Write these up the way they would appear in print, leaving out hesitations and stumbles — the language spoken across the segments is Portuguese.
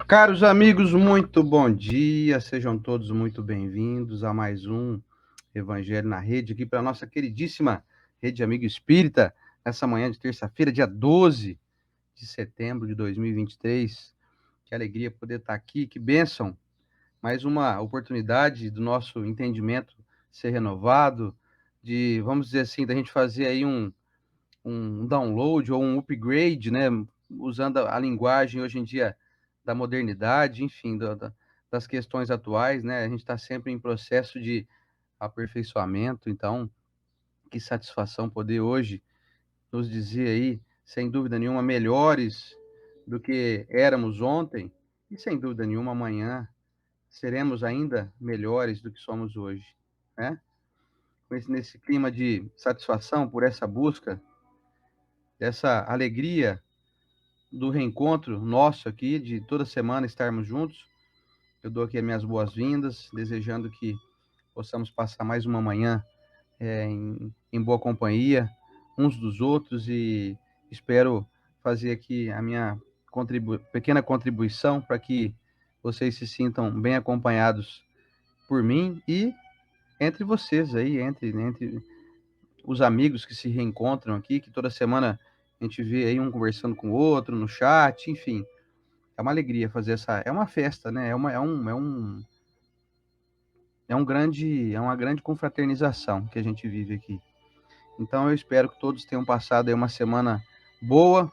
Caros amigos, muito bom dia, sejam todos muito bem-vindos a mais um Evangelho na Rede, aqui para a nossa queridíssima Rede Amigo Espírita, nessa manhã de terça-feira, dia 12 de setembro de 2023. Que alegria poder estar aqui, que bênção, mais uma oportunidade do nosso entendimento ser renovado, de, vamos dizer assim, da gente fazer aí um download ou um upgrade, né? Usando a linguagem hoje em dia da modernidade, enfim, das questões atuais, né? A gente está sempre em processo de aperfeiçoamento, então, que satisfação poder hoje nos dizer aí, sem dúvida nenhuma, melhores do que éramos ontem, e sem dúvida nenhuma, amanhã seremos ainda melhores do que somos hoje, né? Nesse clima de satisfação por essa busca, dessa alegria do reencontro nosso aqui, de toda semana estarmos juntos. Eu dou aqui as minhas boas-vindas, desejando que possamos passar mais uma manhã em boa companhia uns dos outros e espero fazer aqui a minha pequena contribuição para que vocês se sintam bem acompanhados por mim e entre vocês aí, entre os amigos que se reencontram aqui, que toda semana a gente vê aí um conversando com o outro no chat, enfim. É uma alegria fazer é uma festa, né? É uma grande confraternização que a gente vive aqui. Então eu espero que todos tenham passado aí uma semana boa.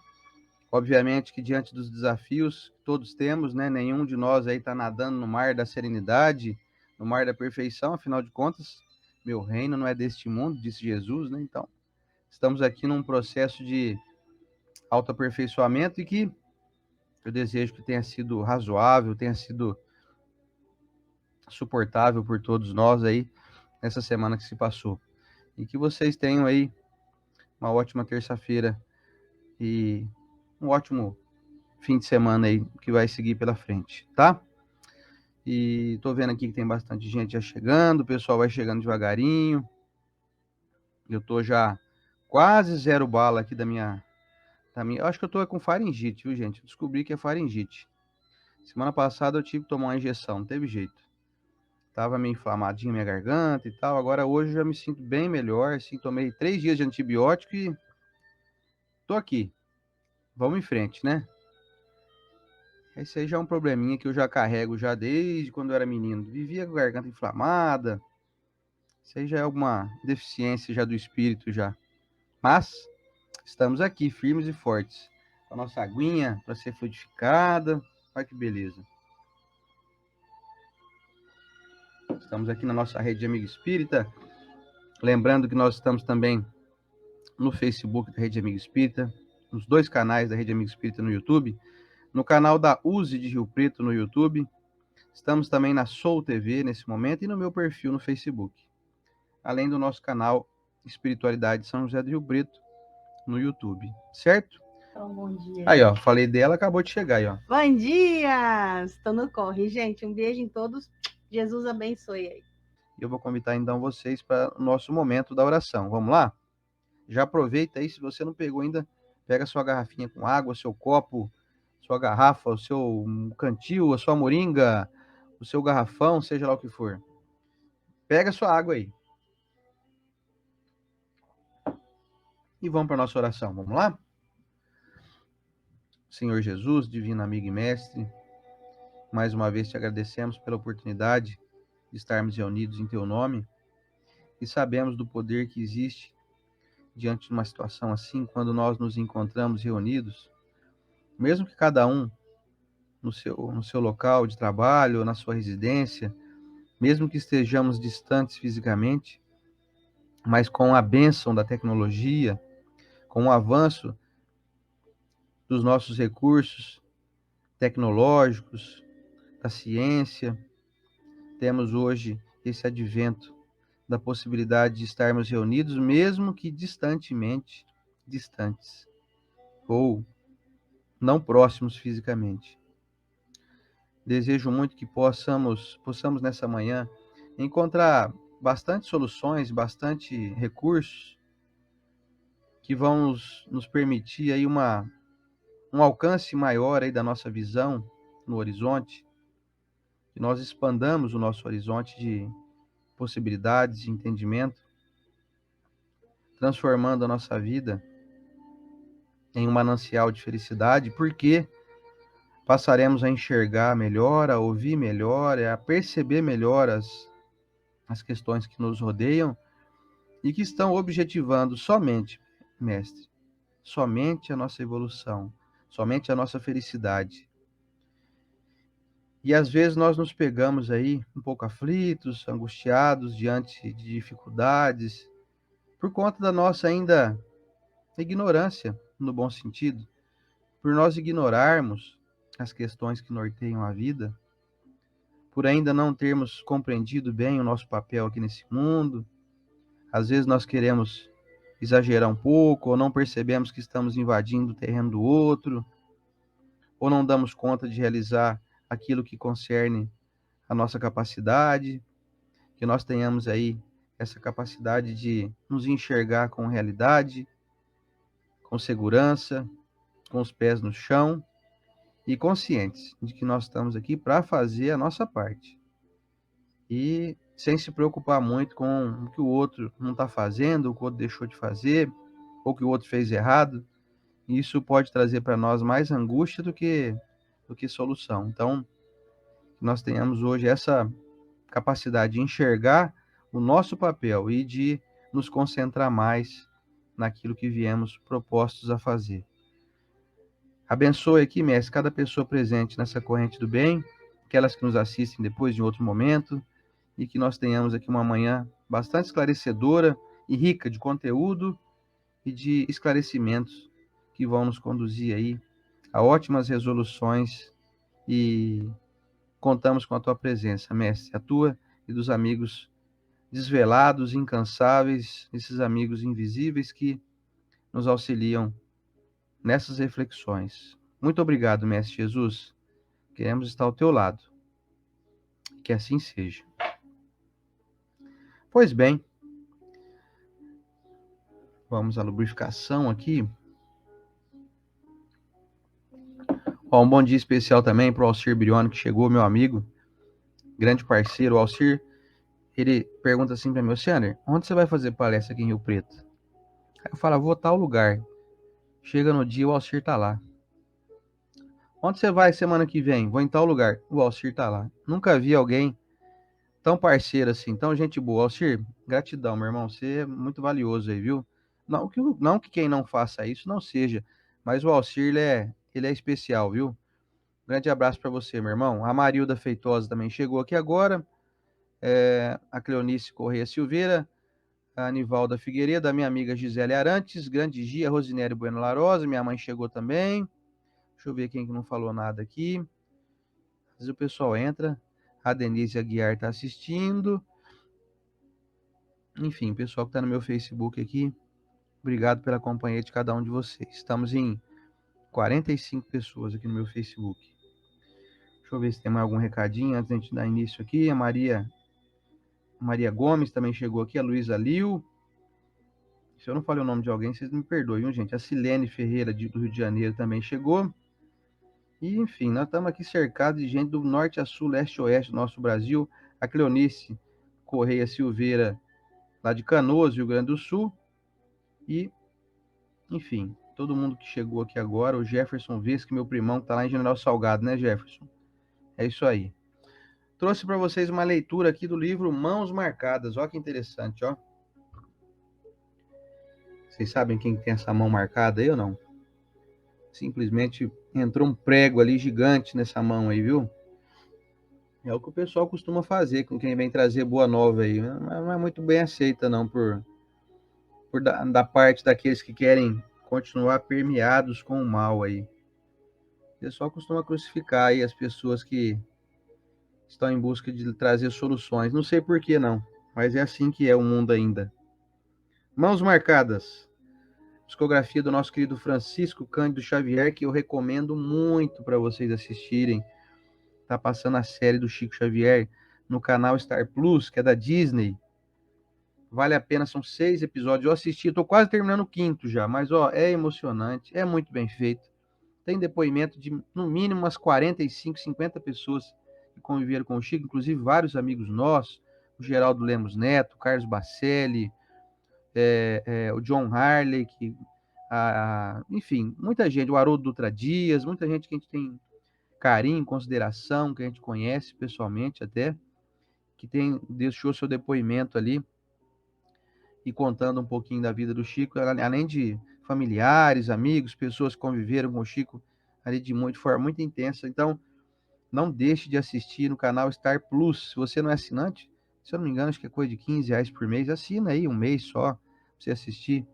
Obviamente que diante dos desafios que todos temos, né? Nenhum de nós aí está nadando no mar da serenidade, no mar da perfeição, afinal de contas, meu reino não é deste mundo, disse Jesus, né? Então, estamos aqui num processo de autoaperfeiçoamento e que eu desejo que tenha sido razoável, tenha sido suportável por todos nós aí nessa semana que se passou. E que vocês tenham aí uma ótima terça-feira e um ótimo fim de semana aí que vai seguir pela frente, tá? E tô vendo aqui que tem bastante gente já chegando, o pessoal vai chegando devagarinho. Eu tô já quase zero bala aqui eu acho que eu tô com faringite, viu, gente? Eu descobri que é faringite. Semana passada eu tive que tomar uma injeção, não teve jeito. Tava meio inflamadinha minha garganta e tal. Agora hoje eu já me sinto bem melhor, assim, tomei 3 dias de antibiótico e tô aqui. Vamos em frente, né? Esse aí já é um probleminha que eu já carrego já desde quando eu era menino. Vivia com a garganta inflamada. Isso aí já é alguma deficiência já do espírito já. Mas estamos aqui, firmes e fortes. Com a nossa aguinha para ser fluidificada. Olha que beleza. Estamos aqui na nossa rede de Amigo Espírita. Lembrando que nós estamos também no Facebook da Rede Amigo Espírita, nos 2 canais da Rede Amigo Espírita no YouTube, no canal da USE de Rio Preto no YouTube, estamos também na Soul TV nesse momento e no meu perfil no Facebook, além do nosso canal Espiritualidade São José do Rio Preto no YouTube, certo? Então, bom dia. Aí, ó, falei dela, acabou de chegar aí, ó. Bom dia! Estou no corre, gente. Um beijo em todos. Jesus abençoe aí. Eu vou convidar então vocês para o nosso momento da oração. Vamos lá? Já aproveita aí, se você não pegou ainda, pega sua garrafinha com água, seu copo, sua garrafa, o seu cantil, a sua moringa, o seu garrafão, seja lá o que for. Pega sua água aí. E vamos para a nossa oração. Vamos lá? Senhor Jesus, divino amigo e mestre, mais uma vez te agradecemos pela oportunidade de estarmos reunidos em teu nome e sabemos do poder que existe diante de uma situação assim, quando nós nos encontramos reunidos, mesmo que cada um no seu local de trabalho, na sua residência, mesmo que estejamos distantes fisicamente, mas com a bênção da tecnologia, com o avanço dos nossos recursos tecnológicos, da ciência, temos hoje esse advento da possibilidade de estarmos reunidos, mesmo que distantes, ou não próximos fisicamente. Desejo muito que possamos nessa manhã encontrar bastante soluções, bastante recursos que vão nos permitir aí um alcance maior aí da nossa visão, no horizonte, que nós expandamos o nosso horizonte de possibilidades, de entendimento, transformando a nossa vida em um manancial de felicidade, porque passaremos a enxergar melhor, a ouvir melhor, a perceber melhor as questões que nos rodeiam e que estão objetivando somente, mestre, somente a nossa evolução, somente a nossa felicidade. E às vezes nós nos pegamos aí um pouco aflitos, angustiados diante de dificuldades, por conta da nossa ainda ignorância, no bom sentido, por nós ignorarmos as questões que norteiam a vida, por ainda não termos compreendido bem o nosso papel aqui nesse mundo. Às vezes nós queremos exagerar um pouco, ou não percebemos que estamos invadindo o terreno do outro, ou não damos conta de realizar aquilo que concerne a nossa capacidade, que nós tenhamos aí essa capacidade de nos enxergar com realidade, com segurança, com os pés no chão e conscientes de que nós estamos aqui para fazer a nossa parte. E sem se preocupar muito com o que o outro não está fazendo, o que o outro deixou de fazer, ou o que o outro fez errado. E isso pode trazer para nós mais angústia do que solução. Então, nós tenhamos hoje essa capacidade de enxergar o nosso papel e de nos concentrar mais naquilo que viemos propostos a fazer. Abençoe aqui, mestre, cada pessoa presente nessa corrente do bem, aquelas que nos assistem depois de outro momento, e que nós tenhamos aqui uma manhã bastante esclarecedora e rica de conteúdo e de esclarecimentos que vão nos conduzir aí a ótimas resoluções, e contamos com a tua presença, mestre, a tua e dos amigos desvelados, incansáveis, esses amigos invisíveis que nos auxiliam nessas reflexões. Muito obrigado, mestre Jesus. Queremos estar ao teu lado. Que assim seja. Pois bem, vamos à lubrificação aqui. Um bom dia especial também para o Alcir Brioni, que chegou, meu amigo, grande parceiro. O Alcir, ele pergunta assim para mim: Oceaner, onde você vai fazer palestra aqui em Rio Preto? Aí eu falo: vou tal lugar. Chega no dia, o Alcir tá lá. Onde você vai semana que vem? Vou em tal lugar. O Alcir tá lá. Nunca vi alguém tão parceiro assim, tão gente boa. Alcir, gratidão, meu irmão. Você é muito valioso aí, viu? Não que quem não faça isso não seja, mas o Alcir, ele é especial, viu? Grande abraço para você, meu irmão. A Marilda Feitosa também chegou aqui agora. A Cleonice Correia Silveira, a Anivalda Figueiredo, a minha amiga Gisele Arantes, grande Gia, Rosinério Bueno Larosa, minha mãe chegou também. Deixa eu ver quem que não falou nada aqui. Às vezes o pessoal entra. A Denise Aguiar está assistindo. Enfim, pessoal que está no meu Facebook aqui, obrigado pela companhia de cada um de vocês. Estamos em 45 pessoas aqui no meu Facebook. Deixa eu ver se tem mais algum recadinho antes de a gente dar início aqui. A Maria Gomes também chegou aqui, a Luísa Liu. Se eu não falei o nome de alguém, vocês me perdoem, viu, gente? A Silene Ferreira, do Rio de Janeiro, também chegou. E, enfim, nós estamos aqui cercados de gente do norte a sul, leste a oeste do nosso Brasil. A Cleonice Correia Silveira, lá de Canoas, Rio Grande do Sul. E, enfim, todo mundo que chegou aqui agora. O Jefferson Vesque, meu primão, que está lá em General Salgado, né, Jefferson? É isso aí. Trouxe para vocês uma leitura aqui do livro Mãos Marcadas. Olha que interessante, ó. Vocês sabem quem tem essa mão marcada aí ou não? Simplesmente entrou um prego ali gigante nessa mão aí, viu? É o que o pessoal costuma fazer com quem vem trazer boa nova aí. Não é muito bem aceita, não, da parte daqueles que querem continuar permeados com o mal aí. O pessoal costuma crucificar aí as pessoas que estão em busca de trazer soluções. Não sei por que não, mas é assim que é o mundo ainda. Mãos Marcadas. Discografia do nosso querido Francisco Cândido Xavier, que eu recomendo muito para vocês assistirem. Tá passando a série do Chico Xavier no canal Star Plus, que é da Disney. Vale a pena, são 6 episódios. Eu assisti, tô quase terminando o 5º já, mas ó, é emocionante, é muito bem feito. Tem depoimento de, no mínimo, umas 45, 50 pessoas que conviveram com o Chico, inclusive vários amigos nossos, o Geraldo Lemos Neto, o Carlos Bacelli, o John Harley, enfim, muita gente, o Haroldo Dutra Dias, muita gente que a gente tem carinho, consideração, que a gente conhece pessoalmente até, que deixou seu depoimento ali e contando um pouquinho da vida do Chico, além de familiares, amigos, pessoas que conviveram com o Chico ali de forma muito intensa. Então, não deixe de assistir no canal Star Plus. Se você não é assinante, se eu não me engano, acho que é coisa de R$ 15 por mês. Assina aí um mês só pra você assistir.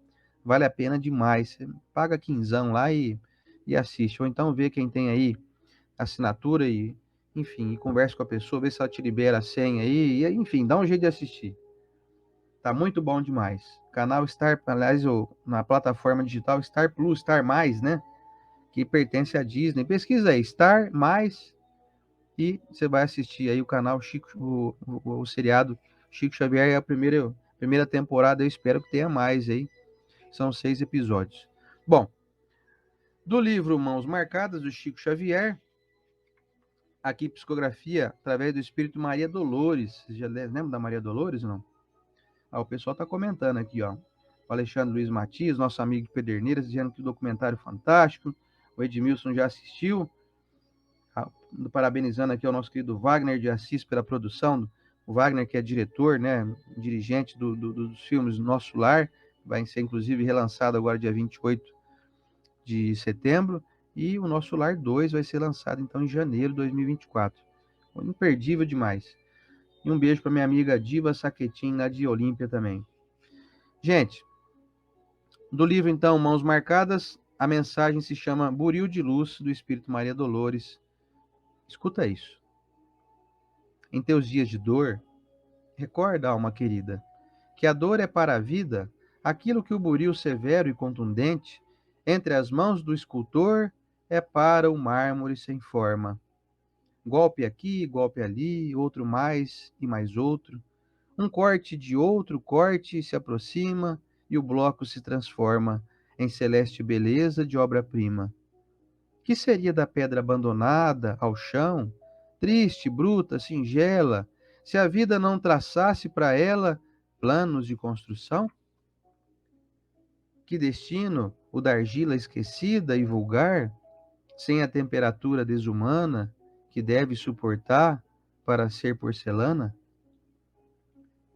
Vale a pena demais. Você paga quinzão lá e assiste. Ou então vê quem tem aí assinatura enfim, e conversa com a pessoa, vê se ela te libera a senha aí. E, enfim, dá um jeito de assistir. Tá muito bom demais. Canal Star, aliás, na plataforma digital Star Plus, Star Mais, né? Que pertence à Disney. Pesquisa aí, Star Mais, e você vai assistir aí o canal Chico, o seriado Chico Xavier, é a primeira temporada, eu espero que tenha mais aí. São 6 episódios. Bom, do livro Mãos Marcadas, do Chico Xavier, aqui psicografia através do Espírito Maria Dolores. Você já lembra da Maria Dolores, não? O pessoal está comentando aqui, ó. O Alexandre Luiz Matias, nosso amigo de Pederneiras, dizendo que o documentário fantástico. O Edmilson já assistiu. Parabenizando aqui ao nosso querido Wagner de Assis pela produção. O Wagner, que é diretor, né, dirigente dos filmes Nosso Lar, vai ser inclusive relançado agora dia 28 de setembro. E o Nosso Lar 2 vai ser lançado então em janeiro de 2024. Imperdível demais. E um beijo para minha amiga Diva Saquetin, lá de Olímpia também. Gente, do livro, então, Mãos Marcadas, a mensagem se chama Buril de Luz, do Espírito Maria Dolores. Escuta isso. Em teus dias de dor, recorda, alma querida, que a dor é para a vida aquilo que o buril severo e contundente, entre as mãos do escultor, é para o mármore sem forma. Golpe aqui, golpe ali, outro mais e mais outro. Um corte de outro corte se aproxima e o bloco se transforma em celeste beleza de obra-prima. Que seria da pedra abandonada ao chão, triste, bruta, singela, se a vida não traçasse para ela planos de construção? Que destino o da argila esquecida e vulgar, sem a temperatura desumana que deve suportar para ser porcelana?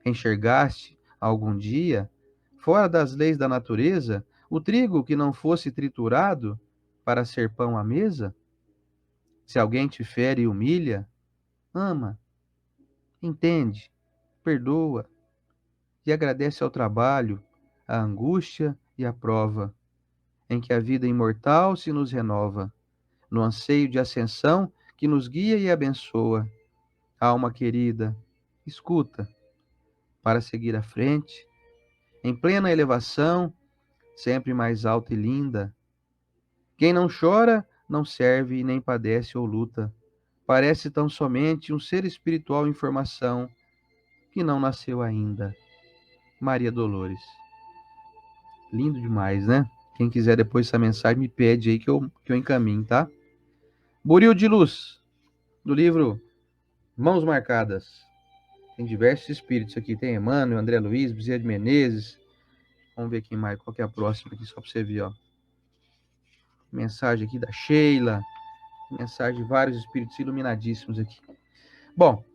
Enxergaste, algum dia, fora das leis da natureza, o trigo que não fosse triturado para ser pão à mesa? Se alguém te fere e humilha, ama, entende, perdoa e agradece ao trabalho, à angústia e à prova, em que a vida imortal se nos renova, no anseio de ascensão que nos guia e abençoa. Alma querida, escuta, para seguir à frente, em plena elevação, sempre mais alta e linda. Quem não chora, não serve e nem padece ou luta. Parece tão somente um ser espiritual em formação que não nasceu ainda. Maria Dolores. Lindo demais, né? Quem quiser depois essa mensagem, me pede aí que eu encaminho, tá? Buril de Luz, do livro Mãos Marcadas. Tem diversos espíritos aqui. Tem Emmanuel, André Luiz, Bezerra de Menezes. Vamos ver quem mais. Qual que é a próxima aqui, só para você ver, ó. Mensagem aqui da Sheila. Mensagem de vários espíritos iluminadíssimos aqui. Bom.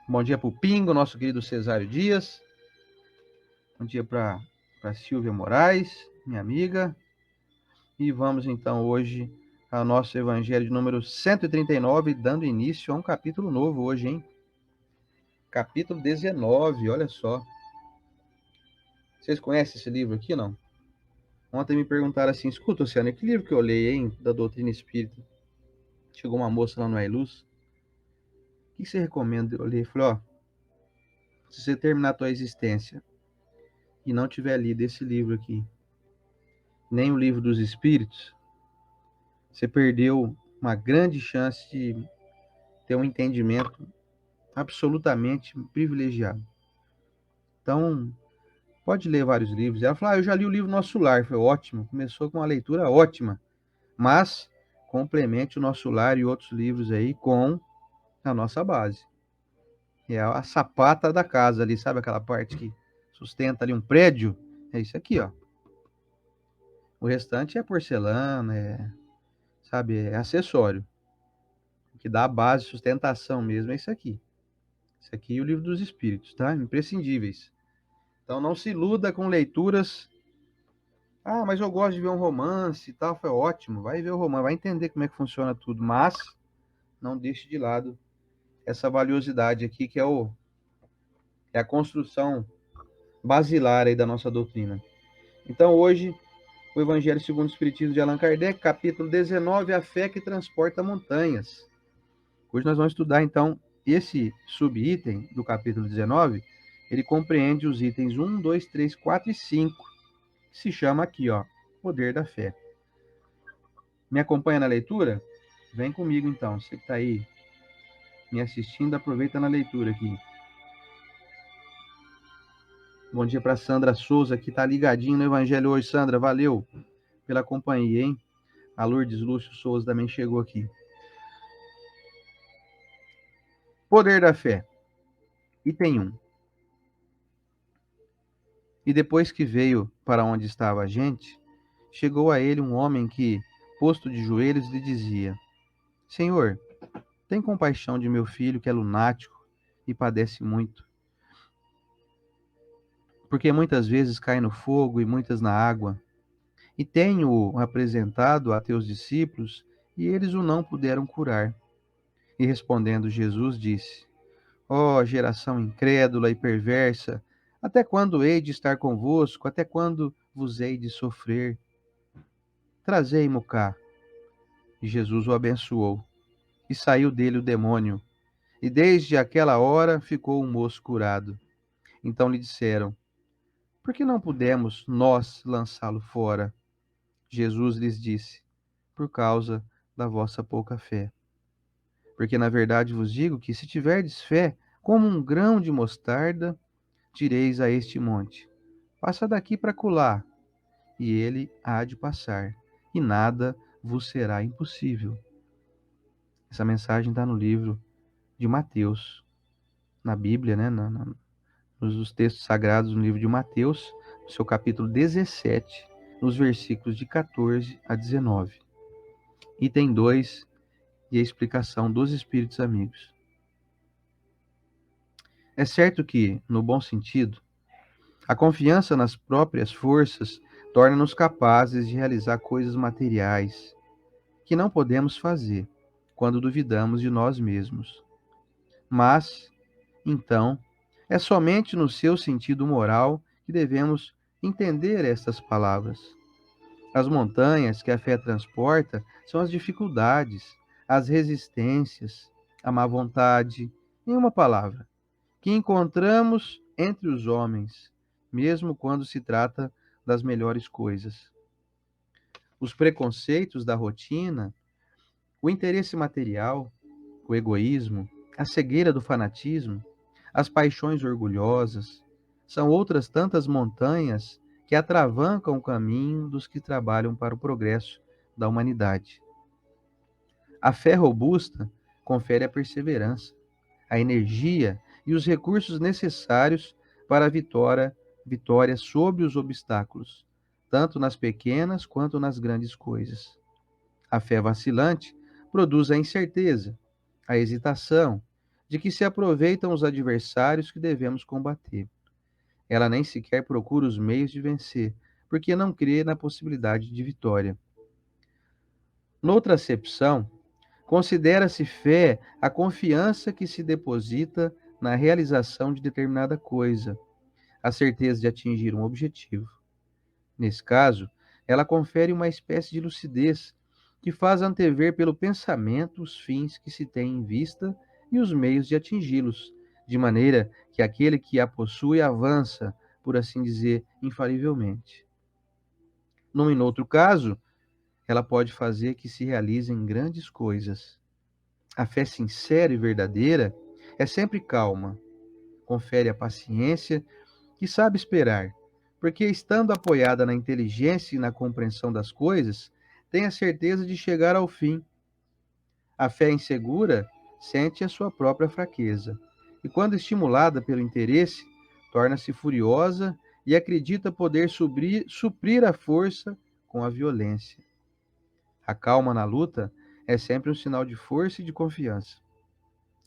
Bom dia para o Pingo, nosso querido Cesário Dias. Bom dia para Silvia Moraes, minha amiga. E vamos então hoje ao nosso evangelho de número 139, dando início a um capítulo novo hoje, hein? Capítulo 19, olha só. Vocês conhecem esse livro aqui, não? Ontem me perguntaram assim, escuta, Luciano, que livro que eu leio, hein, da doutrina espírita? Chegou uma moça lá no Ailuz. O que você recomenda eu ler? Eu falei, ó, se você terminar a tua existência e não tiver lido esse livro aqui, nem o livro dos espíritos, você perdeu uma grande chance de ter um entendimento absolutamente privilegiado. Então, Pode ler vários livros. Ela falou, eu já li o livro Nosso Lar, foi ótimo. Começou com uma leitura ótima. Mas complemente o Nosso Lar e outros livros aí com a nossa base. É a sapata da casa ali, sabe aquela parte que sustenta ali um prédio? É isso aqui, ó. O restante é porcelana, sabe, é acessório. O que dá a base, sustentação mesmo é isso aqui. Isso aqui e o Livro dos Espíritos, tá? Imprescindíveis. Então não se iluda com leituras. Ah, mas eu gosto de ver um romance e tal, foi ótimo. Vai ver o romance, vai entender como é que funciona tudo, mas não deixe de lado essa valiosidade aqui que é a construção basilar aí da nossa doutrina. Então hoje, o Evangelho segundo o Espiritismo de Allan Kardec, capítulo 19, a fé que transporta montanhas. Hoje nós vamos estudar então esse subitem do capítulo 19, ele compreende os itens 1, 2, 3, 4 e 5, que se chama aqui, ó, poder da fé. Me acompanha na leitura? Vem comigo então, você que está aí me assistindo, aproveita na leitura aqui. Bom dia para Sandra Souza, que está ligadinho no Evangelho hoje. Sandra, valeu pela companhia, hein? A Lourdes Lúcio Souza também chegou aqui. Poder da fé. Item 1. E depois que veio para onde estava a gente, chegou a ele um homem que, posto de joelhos, lhe dizia: Senhor, tem compaixão de meu filho que é lunático e padece muito, porque muitas vezes cai no fogo e muitas na água. E tenho-o apresentado a teus discípulos, e eles o não puderam curar. E respondendo Jesus disse: Ó geração incrédula e perversa, até quando hei de estar convosco? Até quando vos hei de sofrer? Trazei-mo cá. E Jesus o abençoou. E saiu dele o demônio. E desde aquela hora ficou o moço curado. Então lhe disseram: Por que não pudemos nós lançá-lo fora? Jesus lhes disse: Por causa da vossa pouca fé. Porque na verdade vos digo que, se tiverdes fé como um grão de mostarda, direis a este monte: Passa daqui para acolá, e ele há de passar, e nada vos será impossível. Essa mensagem está no livro de Mateus, na Bíblia, né? Nos textos sagrados, no livro de Mateus, no seu capítulo 17, nos versículos de 14 a 19. Item 2 e a explicação dos espíritos amigos. É certo que, no bom sentido, a confiança nas próprias forças torna-nos capazes de realizar coisas materiais que não podemos fazer quando duvidamos de nós mesmos. Mas, então, é somente no seu sentido moral que devemos entender estas palavras. As montanhas que a fé transporta são as dificuldades, as resistências, a má vontade, em uma palavra, que encontramos entre os homens, mesmo quando se trata das melhores coisas. Os preconceitos da rotina, o interesse material, o egoísmo, a cegueira do fanatismo, as paixões orgulhosas, são outras tantas montanhas que atravancam o caminho dos que trabalham para o progresso da humanidade. A fé robusta confere a perseverança, a energia e os recursos necessários para a vitória sobre os obstáculos, tanto nas pequenas quanto nas grandes coisas. A fé vacilante produz a incerteza, a hesitação, de que se aproveitam os adversários que devemos combater. Ela nem sequer procura os meios de vencer, porque não crê na possibilidade de vitória. Noutra acepção, considera-se fé a confiança que se deposita na realização de determinada coisa, a certeza de atingir um objetivo. Nesse caso, ela confere uma espécie de lucidez que faz antever pelo pensamento os fins que se tem em vista e os meios de atingi-los, de maneira que aquele que a possui avança, por assim dizer, infalivelmente. Num e noutro caso, ela pode fazer que se realizem grandes coisas. A fé sincera e verdadeira é sempre calma, confere a paciência que sabe esperar, porque estando apoiada na inteligência e na compreensão das coisas, tem a certeza de chegar ao fim. A fé insegura sente a sua própria fraqueza, e quando estimulada pelo interesse, torna-se furiosa e acredita poder suprir a força com a violência. A calma na luta é sempre um sinal de força e de confiança,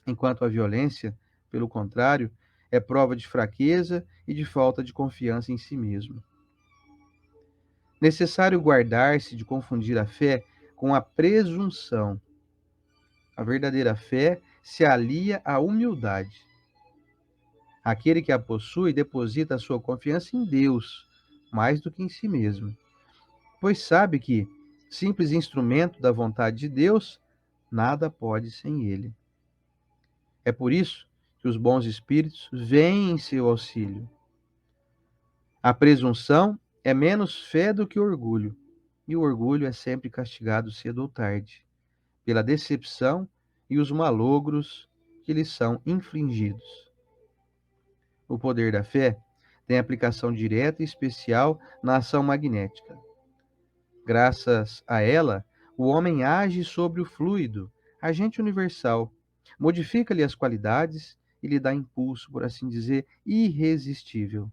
enquanto a violência, pelo contrário, é prova de fraqueza e de falta de confiança em si mesmo. Necessário guardar-se de confundir a fé com a presunção. A verdadeira fé se alia à humildade. Aquele que a possui deposita a sua confiança em Deus, mais do que em si mesmo, pois sabe que, simples instrumento da vontade de Deus, nada pode sem ele. É por isso que os bons espíritos vêm em seu auxílio. A presunção é menos fé do que orgulho, e o orgulho é sempre castigado cedo ou tarde, pela decepção e os malogros que lhes são infligidos. O poder da fé tem aplicação direta e especial na ação magnética. Graças a ela, o homem age sobre o fluido, agente universal, modifica-lhe as qualidades e lhe dá impulso, por assim dizer, irresistível.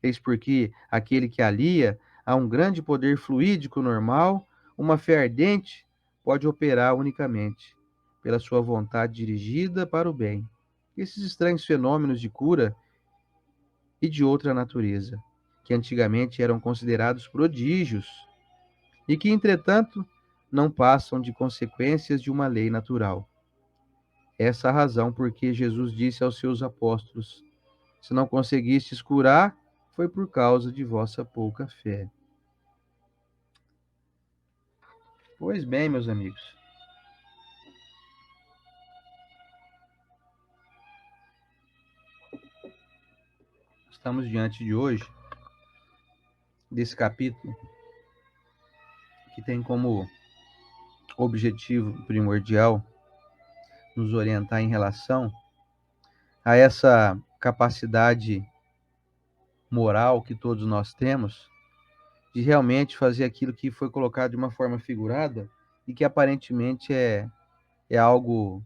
Eis porque aquele que alia a um grande poder fluídico normal, uma fé ardente, pode operar unicamente pela sua vontade dirigida para o bem. Esses estranhos fenômenos de cura e de outra natureza, que antigamente eram considerados prodígios, e que, entretanto, não passam de consequências de uma lei natural. Essa é a razão por que Jesus disse aos seus apóstolos: se não conseguistes curar, foi por causa de vossa pouca fé. Pois bem, meus amigos, estamos diante de hoje desse capítulo que tem como objetivo primordial nos orientar em relação a essa capacidade moral que todos nós temos de realmente fazer aquilo que foi colocado de uma forma figurada e que aparentemente é algo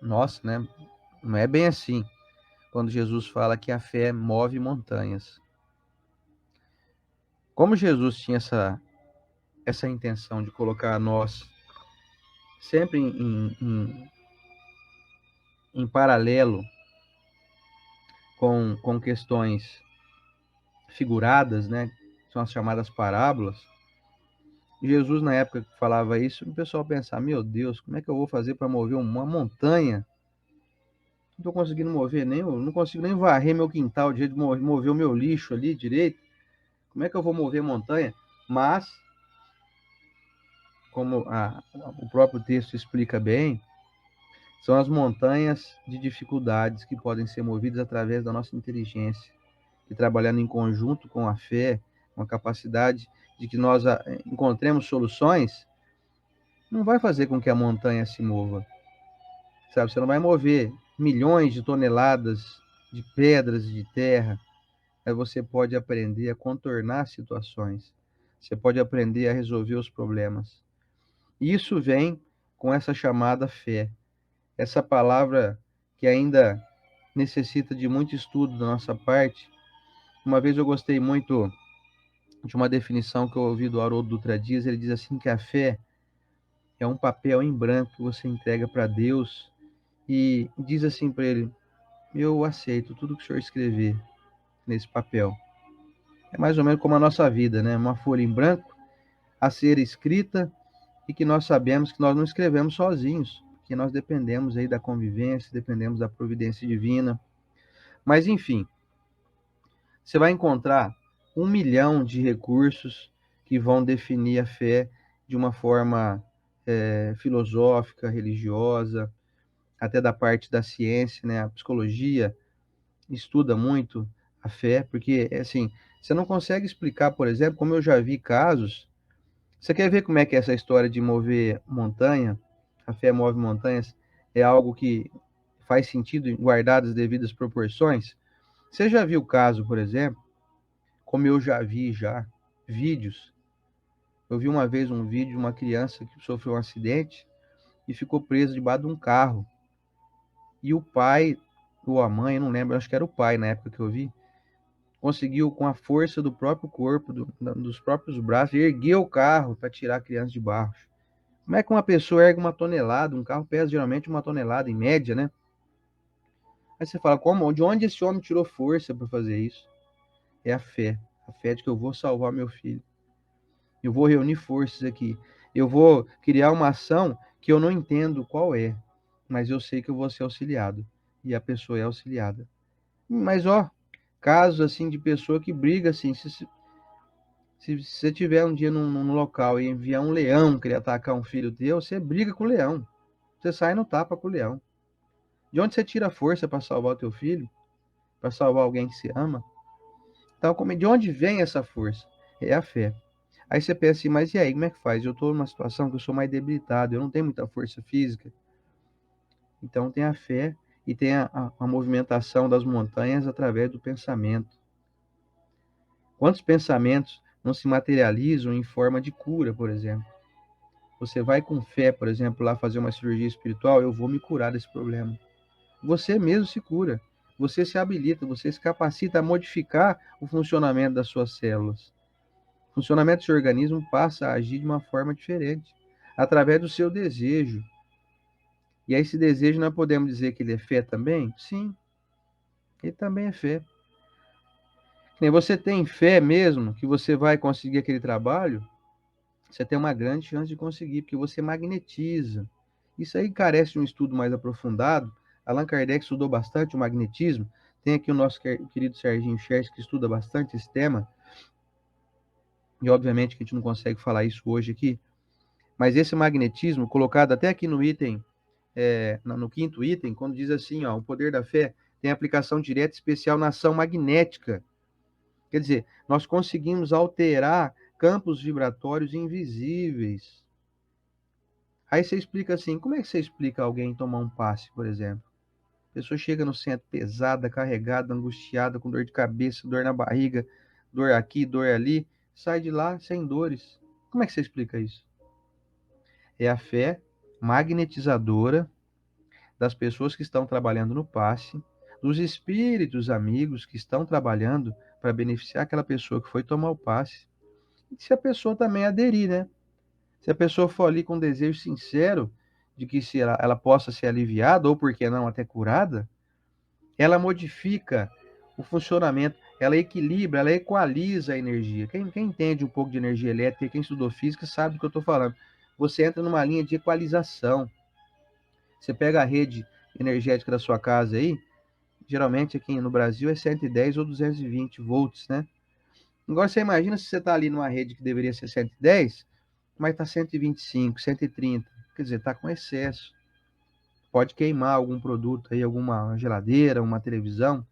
nosso, né? Não é bem assim, quando Jesus fala que a fé move montanhas. Como Jesus tinha essa intenção de colocar nós sempre em paralelo com questões figuradas, né? São as chamadas parábolas. Jesus, na época que falava isso, o pessoal pensava: meu Deus, como é que eu vou fazer para mover uma montanha? Não estou conseguindo mover não consigo nem varrer meu quintal, de jeito de mover o meu lixo ali direito. Como é que eu vou mover montanha? Mas, como o próprio texto explica bem, são as montanhas de dificuldades que podem ser movidas através da nossa inteligência, que trabalhando em conjunto com a fé, com a capacidade de que nós encontremos soluções, não vai fazer com que a montanha se mova. Sabe, você não vai mover milhões de toneladas de pedras e de terra, mas você pode aprender a contornar situações. Você pode aprender a resolver os problemas. E isso vem com essa chamada fé. Essa palavra que ainda necessita de muito estudo da nossa parte. Uma vez eu gostei muito de uma definição que eu ouvi do Haroldo Dutra Dias. Ele diz assim que a fé é um papel em branco que você entrega para Deus e diz assim para ele: eu aceito tudo que o senhor escrever nesse papel. É mais ou menos como a nossa vida, né? Uma folha em branco a ser escrita e que nós sabemos que nós não escrevemos sozinhos, que nós dependemos aí da convivência, dependemos da providência divina. Mas, enfim, você vai encontrar 1 milhão de recursos que vão definir a fé de uma forma filosófica, religiosa, até da parte da ciência, né? A psicologia estuda muito a fé, porque, assim, você não consegue explicar, por exemplo, como eu já vi casos. Você quer ver como é que é essa história de mover montanha? A fé move montanhas, é algo que faz sentido guardado as devidas proporções? Você já viu o caso, por exemplo, como eu já vi vídeos. Eu vi uma vez um vídeo de uma criança que sofreu um acidente e ficou presa debaixo de um carro. E o pai, ou a mãe, eu não lembro, acho que era o pai na época que eu vi, conseguiu, com a força do próprio corpo, dos próprios braços, erguer o carro para tirar a criança de baixo. Como é que uma pessoa ergue uma tonelada? Um carro pesa geralmente uma tonelada, em média, né? Aí você fala, como? De onde esse homem tirou força para fazer isso? É a fé. A fé de que eu vou salvar meu filho. Eu vou reunir forças aqui. Eu vou criar uma ação que eu não entendo qual é, mas eu sei que eu vou ser auxiliado. E a pessoa é auxiliada. Mas, ó, casos assim de pessoa que briga assim, se você tiver um dia num local e enviar um leão querer atacar um filho teu, você briga com o leão. Você sai no tapa com o leão. De onde você tira a força para salvar o teu filho? Para salvar alguém que se ama? Então, de onde vem essa força? É a fé. Aí você pensa assim, mas e aí, como é que faz? Eu estou numa situação que eu sou mais debilitado, eu não tenho muita força física. Então tem a fé e tem a movimentação das montanhas através do pensamento. Quantos pensamentos não se materializam em forma de cura, por exemplo? Você vai com fé, por exemplo, lá fazer uma cirurgia espiritual, eu vou me curar desse problema. Você mesmo se cura. Você se habilita, você se capacita a modificar o funcionamento das suas células. O funcionamento do seu organismo passa a agir de uma forma diferente, através do seu desejo. E aí esse desejo nós podemos dizer que ele é fé também? Sim, ele também é fé. Nem você tem fé mesmo que você vai conseguir aquele trabalho, você tem uma grande chance de conseguir, porque você magnetiza. Isso aí carece de um estudo mais aprofundado. Allan Kardec estudou bastante o magnetismo. Tem aqui o nosso querido Serginho Scherz, que estuda bastante esse tema. E obviamente que a gente não consegue falar isso hoje aqui. Mas esse magnetismo, colocado até aqui no item, no quinto item, quando diz assim, ó, o poder da fé tem aplicação direta e especial na ação magnética. Quer dizer, nós conseguimos alterar campos vibratórios invisíveis. Aí você explica assim, como é que você explica alguém tomar um passe, por exemplo? A pessoa chega no centro pesada, carregada, angustiada, com dor de cabeça, dor na barriga, dor aqui, dor ali, sai de lá sem dores. Como é que você explica isso? É a fé magnetizadora das pessoas que estão trabalhando no passe, dos espíritos amigos que estão trabalhando para beneficiar aquela pessoa que foi tomar o passe. E se a pessoa também aderir, né? Se a pessoa for ali com um desejo sincero de que se ela possa ser aliviada, ou por que não até curada, ela modifica o funcionamento, ela equilibra, ela equaliza a energia. Quem entende um pouco de energia elétrica, quem estudou física, sabe do que eu estou falando. Você entra numa linha de equalização. Você pega a rede energética da sua casa aí, geralmente aqui no Brasil é 110 ou 220 volts, né? Agora você imagina se você está ali numa rede que deveria ser 110, mas está 125, 130. Quer dizer, está com excesso. Pode queimar algum produto aí, alguma geladeira, uma televisão.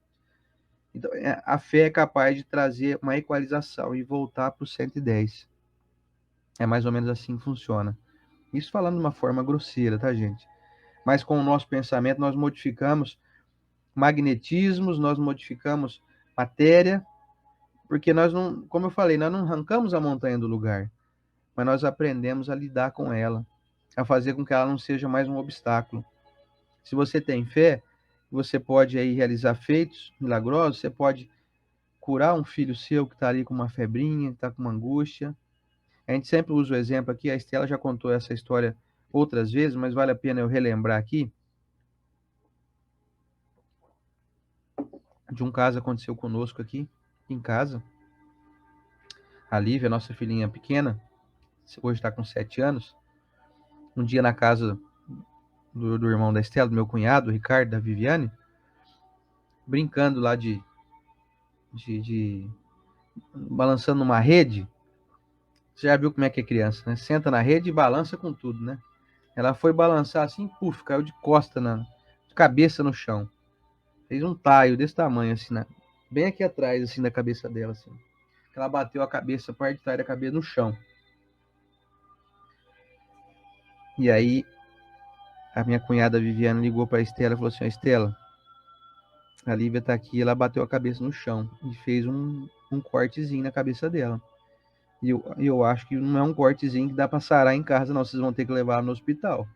Então, a fé é capaz de trazer uma equalização e voltar para o 110. É mais ou menos assim que funciona. Isso falando de uma forma grosseira, tá, gente? Mas com o nosso pensamento, nós modificamos magnetismos, nós modificamos matéria, porque nós não, como eu falei, nós não arrancamos a montanha do lugar, mas nós aprendemos a lidar com ela, a fazer com que ela não seja mais um obstáculo. Se você tem fé, você pode aí realizar feitos milagrosos, você pode curar um filho seu que está ali com uma febrinha, está com uma angústia. A gente sempre usa o exemplo aqui, a Estela já contou essa história outras vezes, mas vale a pena eu relembrar aqui, de um caso que aconteceu conosco aqui, em casa. A Lívia, nossa filhinha pequena, hoje está com 7 anos, um dia na casa do irmão da Estela, do meu cunhado, Ricardo, da Viviane, brincando lá de balançando numa rede. Você já viu como é que é criança, né? Senta na rede e balança com tudo, né? Ela foi balançar assim, puf, caiu de costa, de cabeça no chão. Fez um taio desse tamanho, assim, bem aqui atrás, assim, da cabeça dela, assim. Ela bateu a cabeça, a parte de trás da cabeça no chão. E aí, a minha cunhada Viviane ligou para a Estela e falou assim, Estela, a Lívia tá aqui, ela bateu a cabeça no chão e fez um cortezinho na cabeça dela. E eu acho que não é um cortezinho que dá para sarar em casa, não. Vocês vão ter que levar ela no hospital.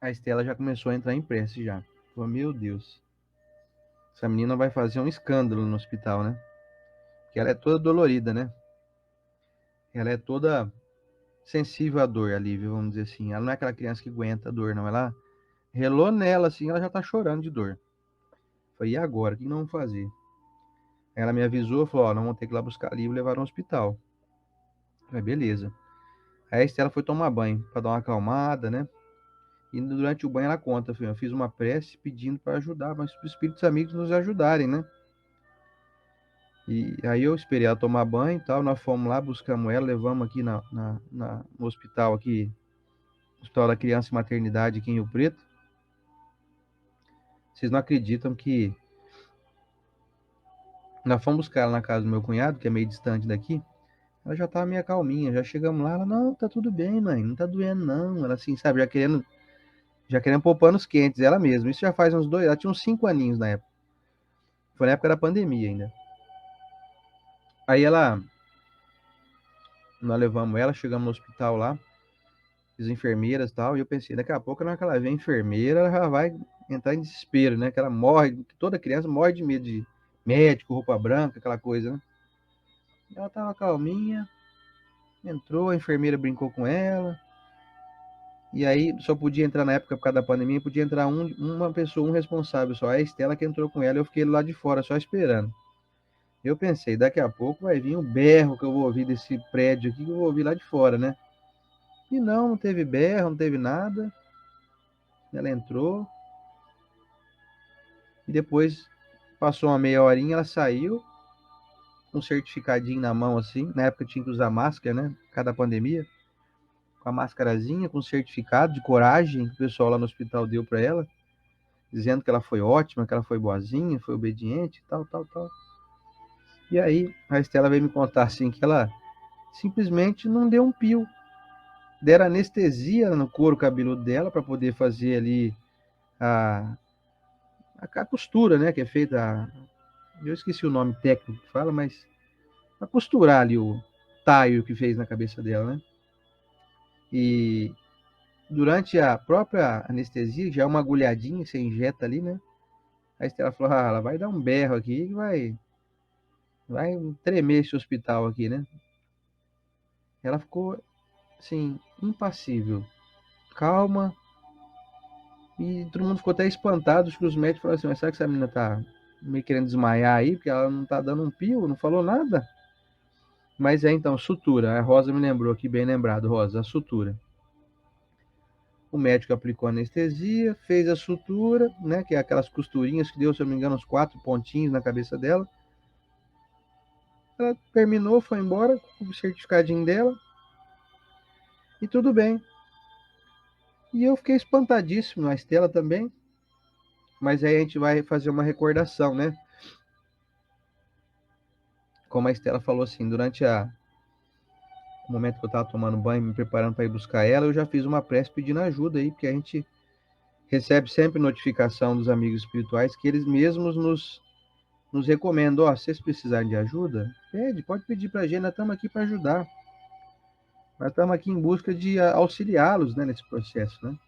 A Estela já começou a entrar em prece já. Falou, meu Deus. Essa menina vai fazer um escândalo no hospital, né? Porque ela é toda dolorida, né? Ela é toda sensível à dor, Lívia, vamos dizer assim. Ela não é aquela criança que aguenta a dor, não. Ela relou nela, assim, ela já tá chorando de dor. Falei, e agora? O que nós vamos fazer? Ela me avisou, falou, ó, nós vamos ter que ir lá buscar a Lívia e levar no hospital. Falei, beleza. Aí a Estela foi tomar banho, para dar uma acalmada, né? E durante o banho ela conta, eu fiz uma prece pedindo para ajudar, mas os espíritos amigos nos ajudarem, né? E aí eu esperei ela tomar banho e tal, nós fomos lá, buscamos ela, levamos aqui no hospital aqui, Hospital da Criança e Maternidade aqui em Rio Preto. Vocês não acreditam que nós fomos buscar ela na casa do meu cunhado, que é meio distante daqui, ela já tava meio calminha, já chegamos lá, ela, não, tá tudo bem, mãe, não tá doendo não, ela assim, sabe, já querendo pôr panos quentes, ela mesma, isso já faz uns 2, ela tinha uns 5 aninhos na época, foi na época da pandemia ainda. Aí nós levamos ela, chegamos no hospital lá, as enfermeiras e tal, e eu pensei, daqui a pouco, na hora que ela vê a enfermeira, ela já vai entrar em desespero, né? Que ela morre, toda criança morre de medo de médico, roupa branca, aquela coisa, né? Ela tava calminha, entrou, a enfermeira brincou com ela, e aí só podia entrar na época, por causa da pandemia, podia entrar uma pessoa, um responsável só, a Estela que entrou com ela, eu fiquei lá de fora, só esperando. Eu pensei, daqui a pouco vai vir um berro que eu vou ouvir desse prédio aqui, que eu vou ouvir lá de fora, né? E não teve berro, não teve nada. Ela entrou e depois passou uma meia horinha, ela saiu com um certificadinho na mão assim. Na época tinha que usar máscara, né? Cada pandemia. Com a máscarazinha, com certificado de coragem que o pessoal lá no hospital deu para ela, dizendo que ela foi ótima, que ela foi boazinha, foi obediente, tal, tal, tal. E aí a Estela veio me contar assim que ela simplesmente não deu um pio. Deram anestesia no couro cabeludo dela para poder fazer ali a, a costura, né? Que é feita. Eu esqueci o nome técnico que fala, mas para costurar ali o taio que fez na cabeça dela, né? E durante a própria anestesia, já é uma agulhadinha que você injeta ali, né? A Estela falou, ah, ela vai dar um berro aqui que vai tremer esse hospital aqui, né? Ela ficou, assim, impassível, calma, e todo mundo ficou até espantado, acho que os médicos falaram assim, mas será que essa menina tá meio querendo desmaiar aí, porque ela não tá dando um pio, não falou nada? Mas é então, sutura. A Rosa me lembrou aqui, bem lembrado, Rosa, a sutura. O médico aplicou anestesia, fez a sutura, né? Que é aquelas costurinhas que deu, se eu não me engano, uns 4 pontinhos na cabeça dela. Ela terminou, foi embora com o certificadinho dela e tudo bem. E eu fiquei espantadíssimo, a Estela também. Mas aí a gente vai fazer uma recordação, né? Como a Estela falou assim, durante o momento que eu estava tomando banho, me preparando para ir buscar ela, eu já fiz uma prece pedindo ajuda aí, porque a gente recebe sempre notificação dos amigos espirituais que eles mesmos nos recomendam, ó, se vocês precisarem de ajuda, pode pedir para a gente, nós estamos aqui para ajudar. Nós estamos aqui em busca de auxiliá-los, né, nesse processo, né?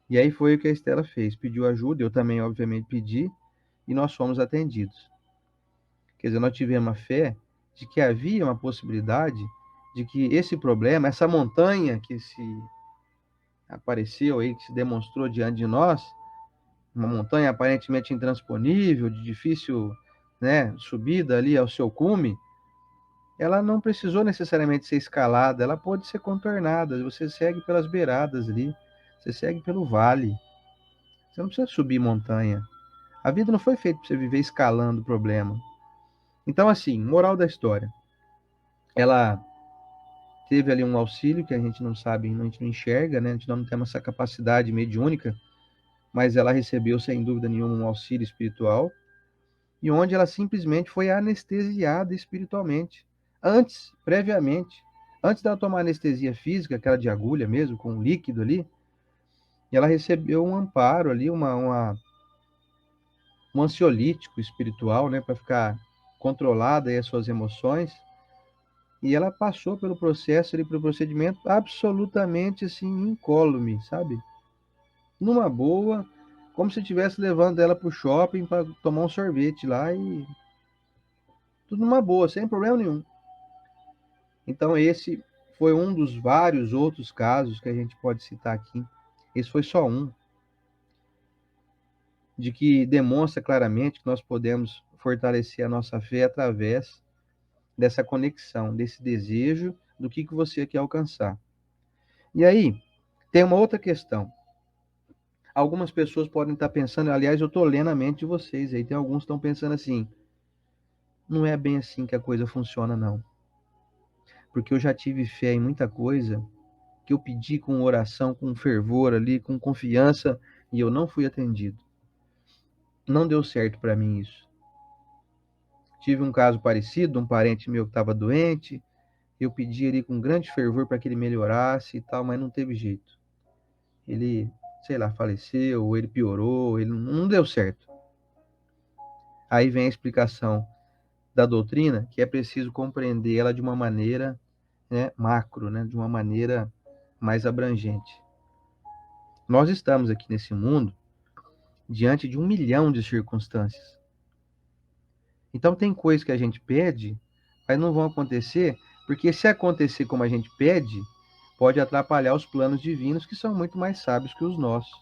E aí foi o que a Estela fez, pediu ajuda, eu também, obviamente, pedi, e nós fomos atendidos. Quer dizer, nós tivemos a fé de que havia uma possibilidade de que esse problema, essa montanha que se apareceu aí, que se demonstrou diante de nós, uma montanha aparentemente intransponível, de difícil, né, subida ali ao seu cume, ela não precisou necessariamente ser escalada, ela pode ser contornada. Você segue pelas beiradas ali, você segue pelo vale. Você não precisa subir montanha. A vida não foi feita para você viver escalando o problema. Então, assim, moral da história. Ela teve ali um auxílio que a gente não sabe, a gente não enxerga, né? A gente não tem essa capacidade mediúnica, mas ela recebeu, sem dúvida nenhuma, um auxílio espiritual, e onde ela simplesmente foi anestesiada espiritualmente. Previamente, antes dela tomar anestesia física, aquela de agulha mesmo, com um líquido ali, ela recebeu um amparo ali, uma um ansiolítico espiritual, né, para ficar controlada aí as suas emoções. E ela passou pelo processo, pelo procedimento absolutamente assim, incólume, sabe? Numa boa, como se estivesse levando ela para o shopping para tomar um sorvete lá e tudo numa boa, sem problema nenhum. Então esse foi um dos vários outros casos que a gente pode citar aqui. Esse foi só um, de que demonstra claramente que nós podemos fortalecer a nossa fé através dessa conexão, desse desejo do que você quer alcançar. E aí, tem uma outra questão. Algumas pessoas podem estar pensando, aliás, eu estou lendo a mente de vocês aí, tem alguns que estão pensando assim, não é bem assim que a coisa funciona, não. Porque eu já tive fé em muita coisa que eu pedi com oração, com fervor ali, com confiança, e eu não fui atendido. Não deu certo para mim isso. Tive um caso parecido, um parente meu que estava doente, eu pedi ali com grande fervor para que ele melhorasse e tal, mas não teve jeito. Ele, sei lá, faleceu, ou ele piorou, ele não deu certo. Aí vem a explicação da doutrina, que é preciso compreender ela de uma maneira, né, macro, né, de uma maneira mais abrangente. Nós estamos aqui nesse mundo diante de 1 milhão de circunstâncias. Então tem coisas que a gente pede, mas não vão acontecer, porque se acontecer como a gente pede, pode atrapalhar os planos divinos que são muito mais sábios que os nossos.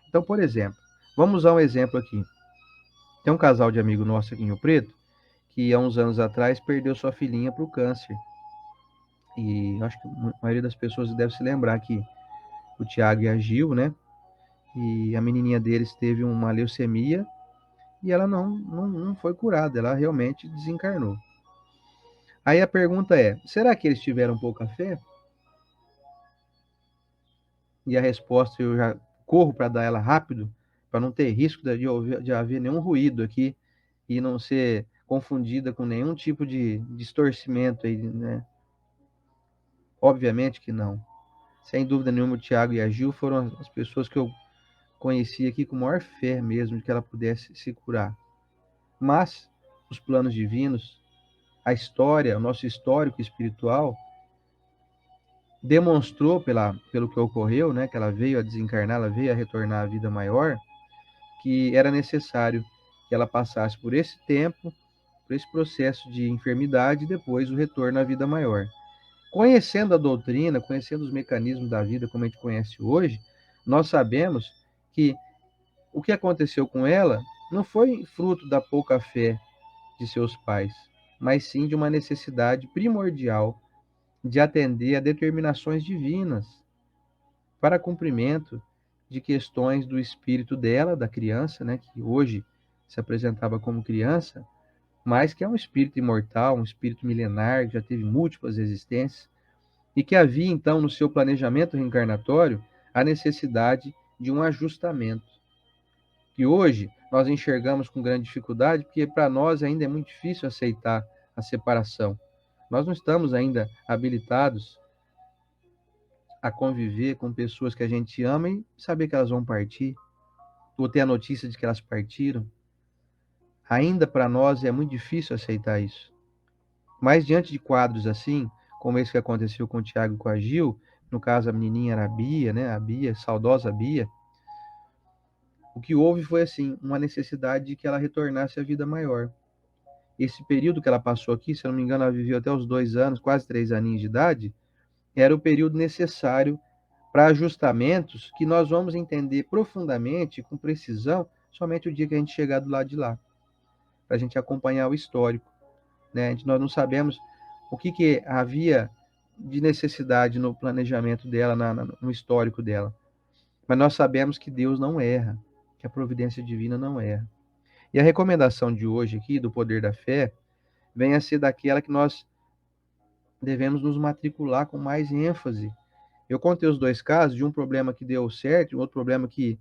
Então, por exemplo, vamos usar um exemplo aqui. Tem um casal de amigo nosso aqui em Rio Preto, que há uns anos atrás perdeu sua filhinha para o câncer. E acho que a maioria das pessoas deve se lembrar que o Tiago e a Gil, né? E a menininha deles teve uma leucemia e ela não foi curada, ela realmente desencarnou. Aí a pergunta é, será que eles tiveram pouca fé? E a resposta eu já corro para dar ela rápido, para não ter risco de haver nenhum ruído aqui e não ser confundida com nenhum tipo de distorcimento aí, né? Obviamente que não. Sem dúvida nenhuma, o Tiago e a Gil foram as pessoas que eu conheci aqui com maior fé mesmo de que ela pudesse se curar. Mas os planos divinos, a história, o nosso histórico espiritual demonstrou pelo que ocorreu, né, que ela veio a desencarnar, ela veio a retornar à vida maior, que era necessário que ela passasse por esse tempo, por esse processo de enfermidade e depois o retorno à vida maior. Conhecendo a doutrina, conhecendo os mecanismos da vida como a gente conhece hoje, nós sabemos que o que aconteceu com ela não foi fruto da pouca fé de seus pais, mas sim de uma necessidade primordial de atender a determinações divinas para cumprimento de questões do espírito dela, da criança, né, que hoje se apresentava como criança, mas que é um espírito imortal, um espírito milenar, que já teve múltiplas existências, e que havia, então, no seu planejamento reencarnatório, a necessidade de um ajustamento. Que hoje nós enxergamos com grande dificuldade, porque para nós ainda é muito difícil aceitar a separação. Nós não estamos ainda habilitados a conviver com pessoas que a gente ama e saber que elas vão partir, ou ter a notícia de que elas partiram. Ainda para nós é muito difícil aceitar isso. Mas diante de quadros assim, como esse que aconteceu com o Tiago e com a Gil, no caso a menininha era a Bia, né? A Bia, saudosa Bia. O que houve foi assim, uma necessidade de que ela retornasse à vida maior. Esse período que ela passou aqui, se eu não me engano, ela viveu até os 2 anos, quase 3 aninhos de idade, era o período necessário para ajustamentos que nós vamos entender profundamente, com precisão, somente o dia que a gente chegar do lado de lá, para a gente acompanhar o histórico, né? Nós não sabemos o que havia de necessidade no planejamento dela, no histórico dela, mas nós sabemos que Deus não erra, que a providência divina não erra. E a recomendação de hoje aqui, do poder da fé, vem a ser daquela que nós devemos nos matricular com mais ênfase. Eu contei os dois casos de um problema que deu certo e outro problema que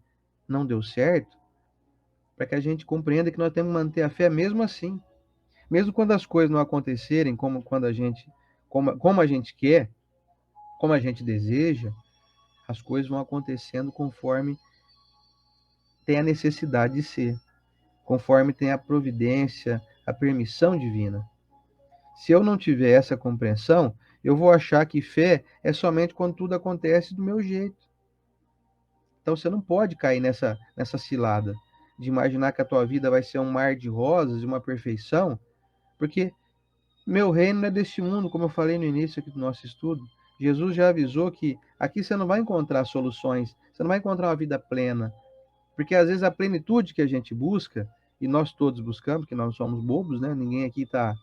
não deu certo, para que a gente compreenda que nós temos que manter a fé mesmo assim. Mesmo quando as coisas não acontecerem como a gente quer, como a gente deseja, as coisas vão acontecendo conforme tem a necessidade de ser. conforme tem a providência, a permissão divina. Se eu não tiver essa compreensão, eu vou achar que fé é somente quando tudo acontece do meu jeito. Então você não pode cair nessa cilada de imaginar que a tua vida vai ser um mar de rosas e uma perfeição, porque meu reino não é deste mundo, como eu falei no início aqui do nosso estudo. Jesus já avisou que aqui você não vai encontrar soluções, você não vai encontrar uma vida plena, porque às vezes a plenitude que a gente busca, e nós todos buscamos, que nós somos bobos, né? Ninguém aqui está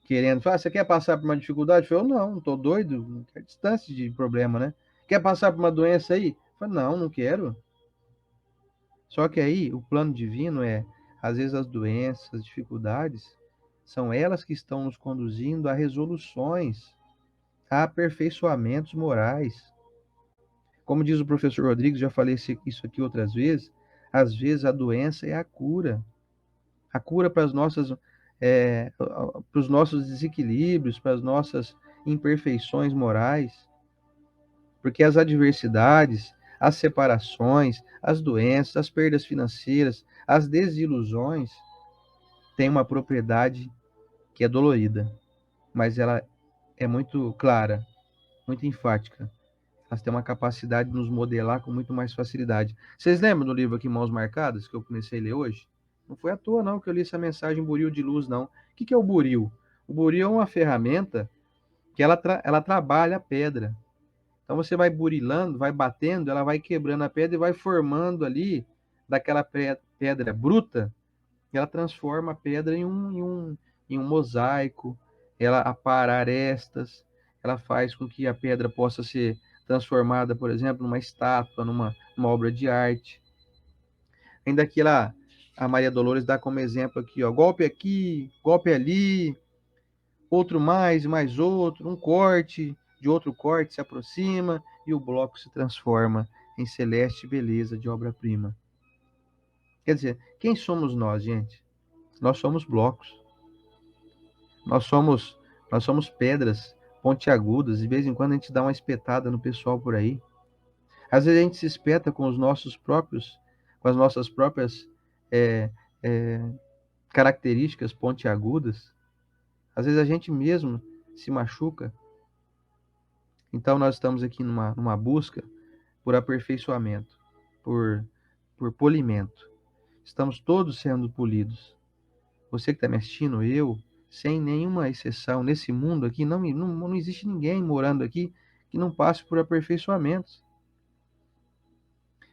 querendo, você quer passar por uma dificuldade? Eu não estou doido, não quero distância de problema, né? Quer passar por uma doença aí? Não quero. Só que aí o plano divino às vezes as doenças, as dificuldades, são elas que estão nos conduzindo a resoluções, a aperfeiçoamentos morais. Como diz o professor Rodrigues, já falei isso aqui outras vezes, às vezes a doença é a cura para as nossas, para os nossos desequilíbrios, para as nossas imperfeições morais, porque as adversidades, as separações, as doenças, as perdas financeiras, as desilusões têm uma propriedade que é dolorida, mas ela é muito clara, muito enfática. Elas têm uma capacidade de nos modelar com muito mais facilidade. Vocês lembram do livro aqui, Mãos Marcadas, que eu comecei a ler hoje? Não foi à toa, não, que eu li essa mensagem Buril de Luz, não. O que é o buril? O buril é uma ferramenta que ela trabalha a pedra. Então você vai burilando, vai batendo, ela vai quebrando a pedra e vai formando ali, daquela pedra bruta, ela transforma a pedra em um mosaico, ela apara arestas, ela faz com que a pedra possa ser transformada, por exemplo, numa estátua, numa obra de arte. Ainda que a Maria Dolores dá como exemplo aqui, ó, golpe aqui, golpe ali, outro mais outro, um corte, de outro corte se aproxima e o bloco se transforma em celeste beleza de obra-prima. Quer dizer, quem somos nós, gente? Nós somos blocos. Nós somos pedras pontiagudas, de vez em quando a gente dá uma espetada no pessoal por aí. Às vezes a gente se espeta com as nossas próprias é, é, características pontiagudas. Às vezes a gente mesmo se machuca. Então nós estamos aqui numa busca por aperfeiçoamento, por polimento. Estamos todos sendo polidos. Você que está me assistindo, eu, sem nenhuma exceção, nesse mundo aqui, não existe ninguém morando aqui que não passe por aperfeiçoamentos.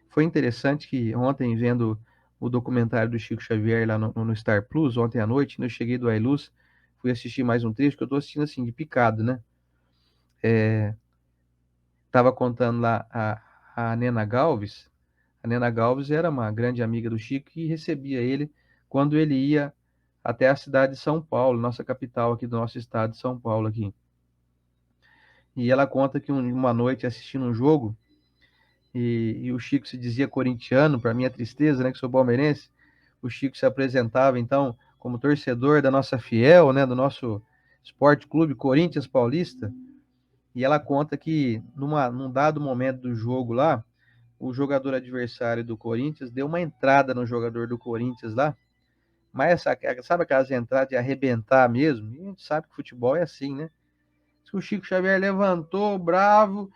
Foi interessante que ontem, vendo o documentário do Chico Xavier lá no Star Plus, ontem à noite, eu cheguei do iLuz, fui assistir mais um trecho, que eu estou assistindo assim, de picado, né? Tava contando lá a Nena Galves. A Nena Galves era uma grande amiga do Chico e recebia ele quando ele ia até a cidade de São Paulo, nossa capital aqui do nosso estado de São Paulo aqui. E ela conta que uma noite assistindo um jogo, e o Chico se dizia corintiano, para minha tristeza, né, que sou palmeirense, o Chico se apresentava então como torcedor da nossa Fiel, né, do nosso Esporte Clube Corinthians Paulista, e ela conta que num dado momento do jogo lá, o jogador adversário do Corinthians deu uma entrada no jogador do Corinthians lá, mas sabe aquelas entradas de arrebentar mesmo? E a gente sabe que futebol é assim, né? O Chico Xavier levantou, bravo,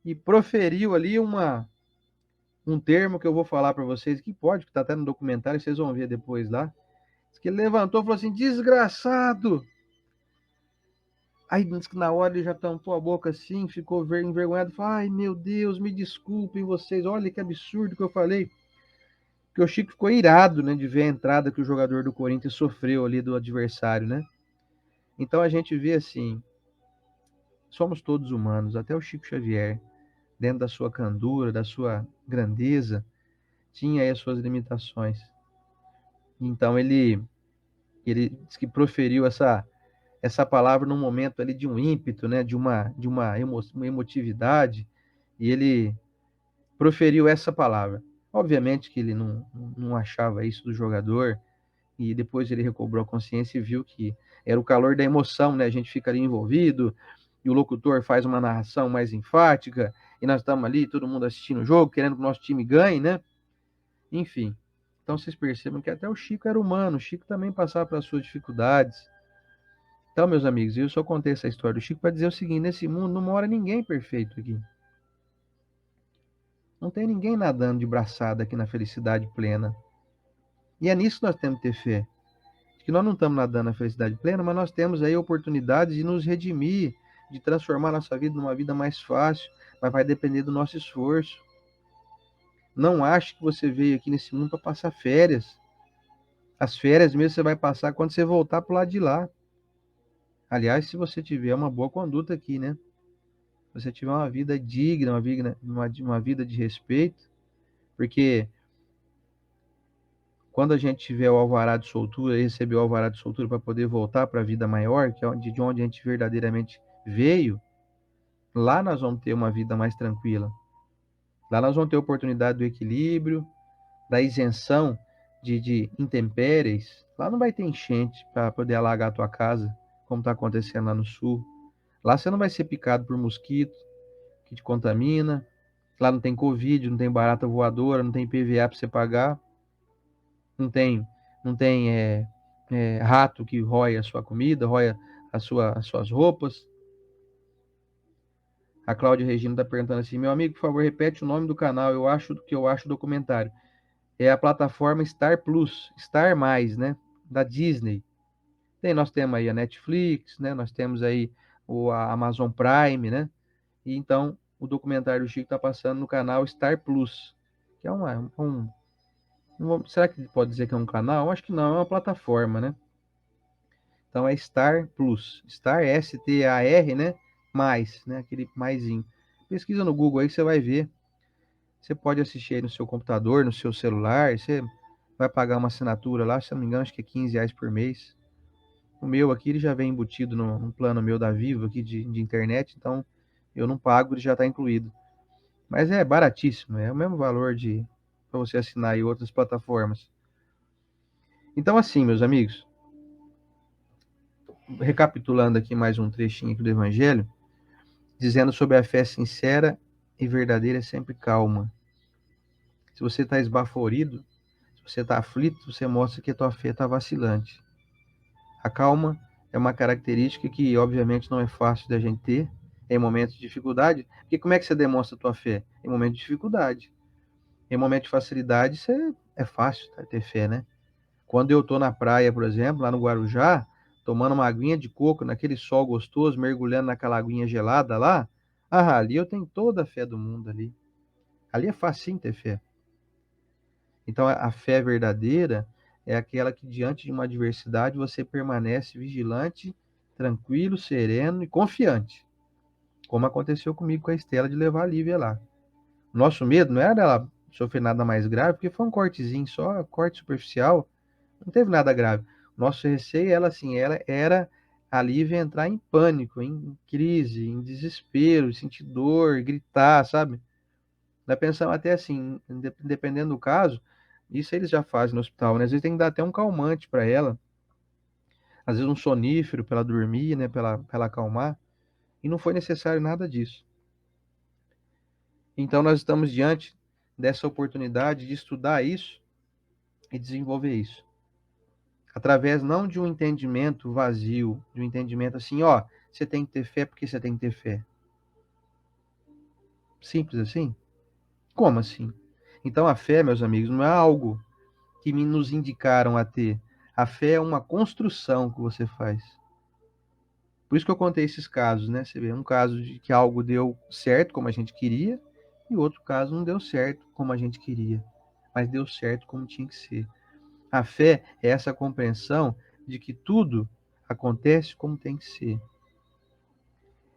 e proferiu ali um termo que eu vou falar para vocês, que pode, que tá até no documentário, vocês vão ver depois lá. Que ele levantou e falou assim, desgraçado! Aí na hora ele já tampou a boca assim, ficou envergonhado, falou, ai meu Deus, me desculpem vocês, olha que absurdo que eu falei. Porque o Chico ficou irado, né, de ver a entrada que o jogador do Corinthians sofreu ali do adversário, né? Então a gente vê assim, somos todos humanos, até o Chico Xavier, dentro da sua candura, da sua grandeza, tinha aí as suas limitações. Então ele diz que proferiu essa palavra num momento ali de um ímpeto, né, uma emotividade, e ele proferiu essa palavra. Obviamente que ele não achava isso do jogador, e depois ele recobrou a consciência e viu que era o calor da emoção, né? A gente fica ali envolvido, e o locutor faz uma narração mais enfática, e nós estamos ali, todo mundo assistindo o jogo, querendo que o nosso time ganhe, né? Enfim. Então vocês percebam que até o Chico era humano, o Chico também passava pelas suas dificuldades. Então, meus amigos, eu só contei essa história do Chico para dizer o seguinte: nesse mundo não mora ninguém perfeito aqui. Não tem ninguém nadando de braçada aqui na felicidade plena. E é nisso que nós temos que ter fé. Que nós não estamos nadando na felicidade plena, mas nós temos aí oportunidades de nos redimir, de transformar nossa vida numa vida mais fácil, mas vai depender do nosso esforço. Não ache que você veio aqui nesse mundo para passar férias. As férias mesmo você vai passar quando você voltar para o lado de lá. Aliás, se você tiver uma boa conduta aqui, né? Se você tiver uma vida digna, uma vida de respeito, porque quando a gente tiver o alvará de soltura, receber o alvará de soltura para poder voltar para a vida maior, que é de onde a gente verdadeiramente veio, lá nós vamos ter uma vida mais tranquila. Lá nós vamos ter a oportunidade do equilíbrio, da isenção de intempéries. Lá não vai ter enchente para poder alagar a tua casa, como está acontecendo lá no sul. Lá você não vai ser picado por mosquito que te contamina. Lá não tem Covid, não tem barata voadora, não tem PVA para você pagar. Não tem rato que rói a sua comida, rói as suas roupas. A Cláudia Regina está perguntando assim: meu amigo, por favor, repete o nome do canal. Eu acho que eu acho o documentário. É a plataforma Star Plus, Star Mais, né? Da Disney. Nós temos aí a Netflix, né? Nós temos aí a Amazon Prime, né? E então o documentário do Chico está passando no canal Star Plus, que é será que pode dizer que é um canal? Eu acho que não, é uma plataforma, né? Então é Star Plus. Star S-T-A-R, né? Mais, né? Aquele maisinho. Pesquisa no Google aí que você vai ver. Você pode assistir aí no seu computador, no seu celular. Você vai pagar uma assinatura lá, se eu não me engano, acho que é R$ 15 por mês. O meu aqui, ele já vem embutido num plano meu da Vivo aqui de internet, então eu não pago, ele já está incluído. Mas é baratíssimo, é o mesmo valor para você assinar aí outras plataformas. Então, assim, meus amigos, recapitulando aqui mais um trechinho aqui do Evangelho, dizendo sobre a fé sincera e verdadeira é sempre calma. Se você está esbaforido, se você está aflito, você mostra que a tua fé está vacilante. A calma é uma característica que, obviamente, não é fácil da gente ter em momentos de dificuldade, porque como é que você demonstra a tua fé? Em momentos de dificuldade. Em momento de facilidade, é fácil ter fé, né? Quando eu tô na praia, por exemplo, lá no Guarujá, tomando uma aguinha de coco, naquele sol gostoso, mergulhando naquela aguinha gelada lá, ali eu tenho toda a fé do mundo ali. Ali é facinho ter fé. Então, a fé verdadeira é aquela que, diante de uma adversidade, você permanece vigilante, tranquilo, sereno e confiante. Como aconteceu comigo com a Estela de levar a Lívia lá. Nosso medo não era ela sofrer nada mais grave, porque foi um cortezinho só, corte superficial, não teve nada grave. Nosso receio, ela era a Lívia entrar em pânico, em crise, em desespero, sentir dor, gritar, sabe? Nós pensamos até assim, dependendo do caso, isso eles já fazem no hospital, né? Às vezes tem que dar até um calmante para ela, às vezes um sonífero para ela dormir, né? Para ela acalmar. E não foi necessário nada disso. Então nós estamos diante dessa oportunidade de estudar isso e desenvolver isso. Através não de um entendimento vazio, de um entendimento assim, ó, você tem que ter fé porque você tem que ter fé. Simples assim? Como assim? Então a fé, meus amigos, não é algo que nos indicaram a ter. A fé é uma construção que você faz. Por isso que eu contei esses casos, né? Você vê um caso de que algo deu certo como a gente queria, e outro caso não deu certo como a gente queria, mas deu certo como tinha que ser. A fé é essa compreensão de que tudo acontece como tem que ser.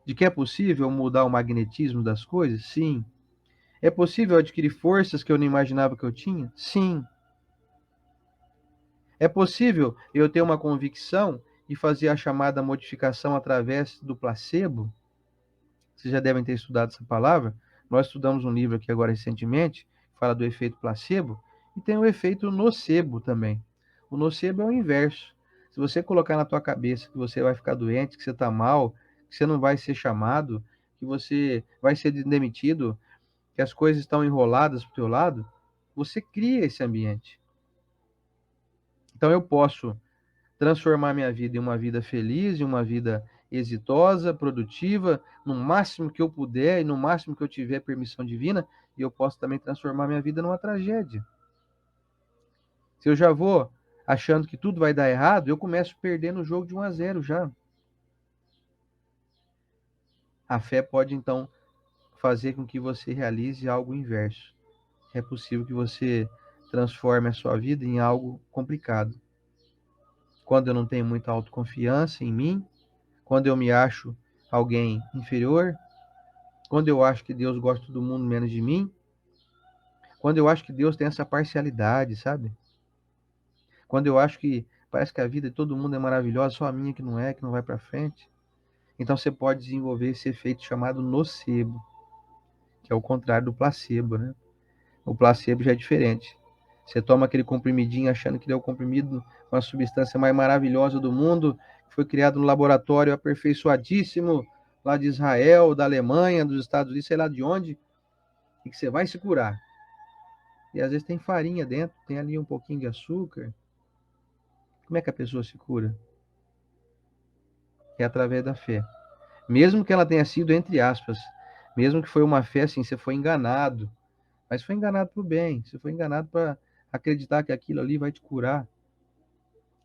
De que é possível mudar o magnetismo das coisas? Sim. É possível adquirir forças que eu não imaginava que eu tinha? Sim. É possível eu ter uma convicção e fazer a chamada modificação através do placebo? Vocês já devem ter estudado essa palavra. Nós estudamos um livro aqui agora recentemente, que fala do efeito placebo, e tem o efeito nocebo também. O nocebo é o inverso. Se você colocar na tua cabeça que você vai ficar doente, que você está mal, que você não vai ser chamado, que você vai ser demitido, que as coisas estão enroladas para o teu lado, você cria esse ambiente. Então eu posso transformar minha vida em uma vida feliz, em uma vida exitosa, produtiva, no máximo que eu puder e no máximo que eu tiver permissão divina, e eu posso também transformar minha vida numa tragédia. Se eu já vou achando que tudo vai dar errado, eu começo perdendo o jogo de 1-0 já. A fé pode, então, fazer com que você realize algo inverso. É possível que você transforme a sua vida em algo complicado. Quando eu não tenho muita autoconfiança em mim, quando eu me acho alguém inferior, quando eu acho que Deus gosta do mundo menos de mim, quando eu acho que Deus tem essa parcialidade, sabe? Quando eu acho que parece que a vida de todo mundo é maravilhosa, só a minha que não vai para frente. Então você pode desenvolver esse efeito chamado nocebo, que é o contrário do placebo, né? O placebo já é diferente. Você toma aquele comprimidinho achando que ele é o comprimido com a substância mais maravilhosa do mundo, que foi criado no laboratório aperfeiçoadíssimo lá de Israel, da Alemanha, dos Estados Unidos, sei lá de onde, e que você vai se curar. E às vezes tem farinha dentro, tem ali um pouquinho de açúcar. Como é que a pessoa se cura? É através da fé. Mesmo que ela tenha sido, entre aspas, mesmo que foi uma fé assim, você foi enganado, mas foi enganado para o bem, você foi enganado para acreditar que aquilo ali vai te curar.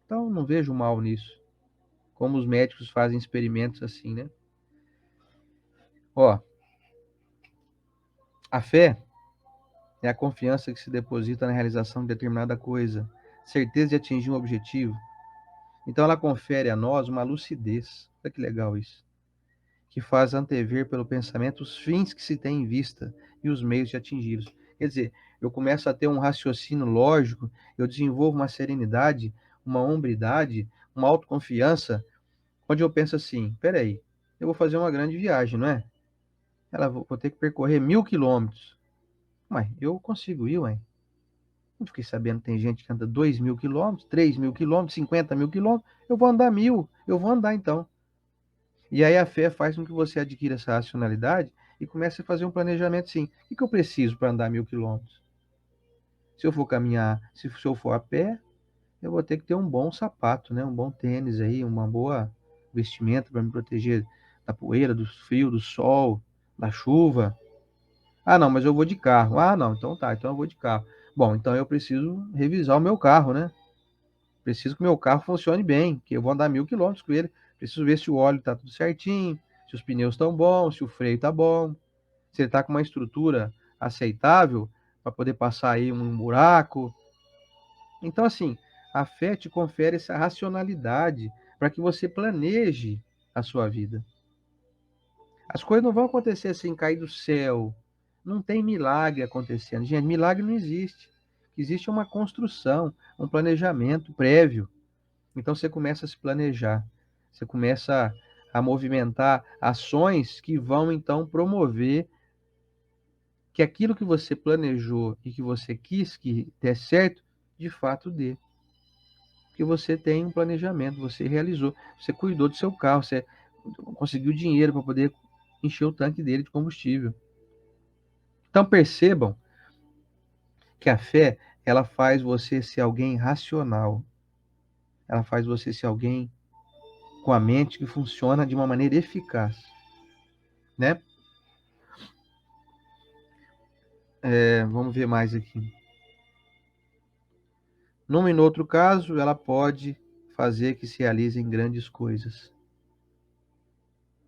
Então, não vejo mal nisso. Como os médicos fazem experimentos assim, né? Ó, a fé é a confiança que se deposita na realização de determinada coisa, certeza de atingir um objetivo. Então, ela confere a nós uma lucidez. Olha que legal isso. Que faz antever pelo pensamento os fins que se tem em vista e os meios de atingi-los. Quer dizer, eu começo a ter um raciocínio lógico, eu desenvolvo uma serenidade, uma hombridade, uma autoconfiança, onde eu penso assim, peraí, eu vou fazer uma grande viagem, não é? Vou ter que percorrer 1.000 quilômetros. Mas eu consigo ir, ué. Eu fiquei sabendo que tem gente que anda 2.000 quilômetros, 3.000 quilômetros, 50.000 quilômetros. Eu vou andar 1.000, eu vou andar então. E aí a fé faz com que você adquira essa racionalidade e comece a fazer um planejamento assim. O que eu preciso para andar 1.000 quilômetros? Se eu for caminhar, se eu for a pé, eu vou ter que ter um bom sapato, né? Um bom tênis aí, uma boa vestimenta para me proteger da poeira, do frio, do sol, da chuva. Ah, não, mas eu vou de carro. Ah, não, então tá, então eu vou de carro. Bom, então eu preciso revisar o meu carro, né? Preciso que o meu carro funcione bem, que eu vou andar 1.000 quilômetros com ele. Preciso ver se o óleo está tudo certinho, se os pneus estão bons, se o freio está bom, se ele está com uma estrutura aceitável para poder passar aí um buraco. Então, assim, a fé te confere essa racionalidade para que você planeje a sua vida. As coisas não vão acontecer assim, cair do céu. Não tem milagre acontecendo. Gente, milagre não existe. Existe uma construção, um planejamento prévio. Então você começa a se planejar. Você começa a movimentar ações que vão então promover que aquilo que você planejou e que você quis que desse certo, de fato dê. Porque você tem um planejamento, você realizou, você cuidou do seu carro, você conseguiu dinheiro para poder encher o tanque dele de combustível. Então percebam que a fé, ela faz você ser alguém racional. Ela faz você ser alguém com a mente que funciona de uma maneira eficaz, né? Vamos ver mais aqui. Num e no outro caso, ela pode fazer que se realizem grandes coisas.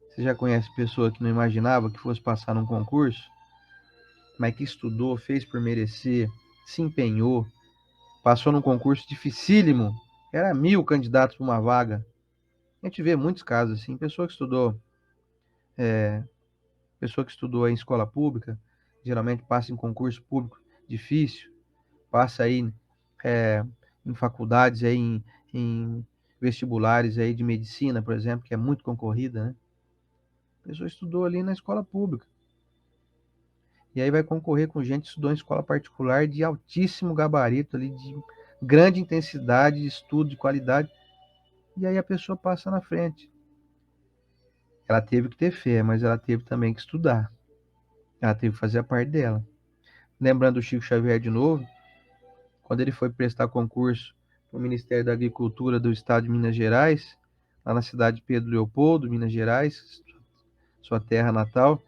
Você já conhece pessoa que não imaginava que fosse passar num concurso, mas que estudou, fez por merecer, se empenhou, passou num concurso dificílimo, era 1.000 candidatos para uma vaga. A gente vê muitos casos assim, pessoa que estudou em escola pública, geralmente passa em concurso público difícil, passa aí é, em faculdades, aí, em vestibulares aí de medicina, por exemplo, que é muito concorrida, né? A pessoa estudou ali na escola pública. E aí vai concorrer com gente que estudou em escola particular de altíssimo gabarito, ali, de grande intensidade de estudo, de qualidade. E aí a pessoa passa na frente. Ela teve que ter fé, mas ela teve também que estudar. Ela teve que fazer a parte dela. Lembrando o Chico Xavier de novo, quando ele foi prestar concurso o Ministério da Agricultura do Estado de Minas Gerais, lá na cidade de Pedro Leopoldo, Minas Gerais, sua terra natal.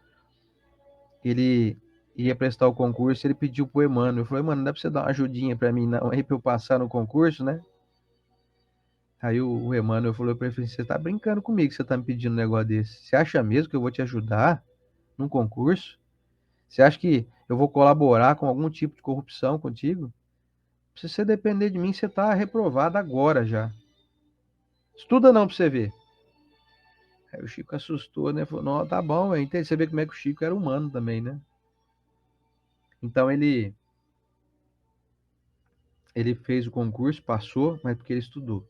Ele ia prestar o concurso, ele pediu pro Emmanuel, falou, Emmanuel, dá pra você dar uma ajudinha pra mim não, aí pra eu passar no concurso, né? Aí o Emmanuel falou pra ele, você tá brincando comigo, você tá me pedindo um negócio desse. Você acha mesmo que eu vou te ajudar num concurso? Você acha que eu vou colaborar com algum tipo de corrupção contigo? Se você depender de mim, você tá reprovado agora já. Estuda não pra você ver. Aí o Chico assustou, né? Falou, não, tá bom, entendi. Você vê como é que o Chico era humano também, né? Então ele fez o concurso, passou, mas porque ele estudou.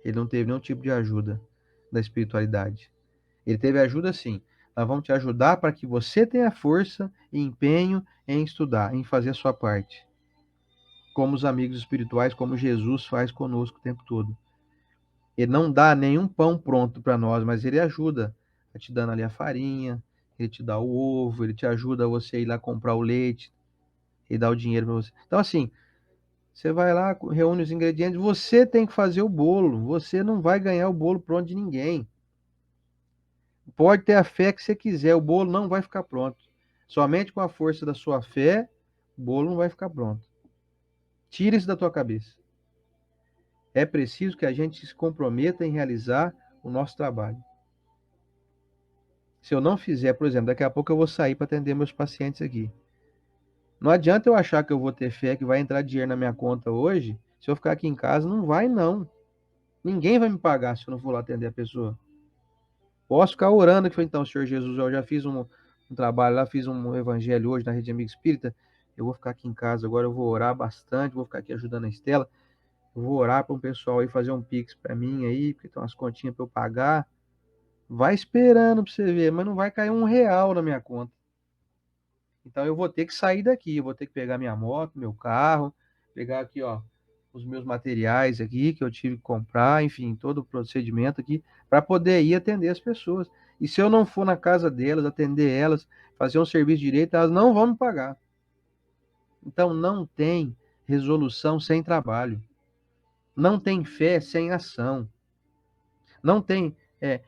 Ele não teve nenhum tipo de ajuda da espiritualidade. Ele teve ajuda sim. Nós vamos te ajudar para que você tenha força e empenho em estudar, em fazer a sua parte. Como os amigos espirituais, como Jesus faz conosco o tempo todo. Ele não dá nenhum pão pronto para nós, mas ele ajuda, te dando ali a farinha, ele te dá o ovo, ele te ajuda a você ir lá comprar o leite, ele dá o dinheiro para você. Então, assim, você vai lá, reúne os ingredientes, você tem que fazer o bolo, você não vai ganhar o bolo pronto de ninguém. Pode ter a fé que você quiser, o bolo não vai ficar pronto. Somente com a força da sua fé, o bolo não vai ficar pronto. Tira isso da tua cabeça. É preciso que a gente se comprometa em realizar o nosso trabalho. Se eu não fizer, por exemplo, daqui a pouco eu vou sair para atender meus pacientes aqui. Não adianta eu achar que eu vou ter fé, que vai entrar dinheiro na minha conta hoje. Se eu ficar aqui em casa, não vai não. Ninguém vai me pagar se eu não for lá atender a pessoa. Posso ficar orando que então, Senhor Jesus, eu já fiz um trabalho lá, fiz um evangelho hoje na Rede Amigo Espírita. Eu vou ficar aqui em casa agora, eu vou orar bastante, vou ficar aqui ajudando a Estela. Eu vou orar para um pessoal aí fazer um pix para mim aí, porque tem umas continhas para eu pagar. Vai esperando para você ver, mas não vai cair R$ 1 na minha conta. Então eu vou ter que sair daqui, eu vou ter que pegar minha moto, meu carro, pegar aqui, ó, os meus materiais aqui que eu tive que comprar, enfim, todo o procedimento aqui, para poder ir atender as pessoas. E se eu não for na casa delas, atender elas, fazer um serviço direito, elas não vão me pagar. Então não tem resolução sem trabalho. Não tem fé sem ação. Não tem, é,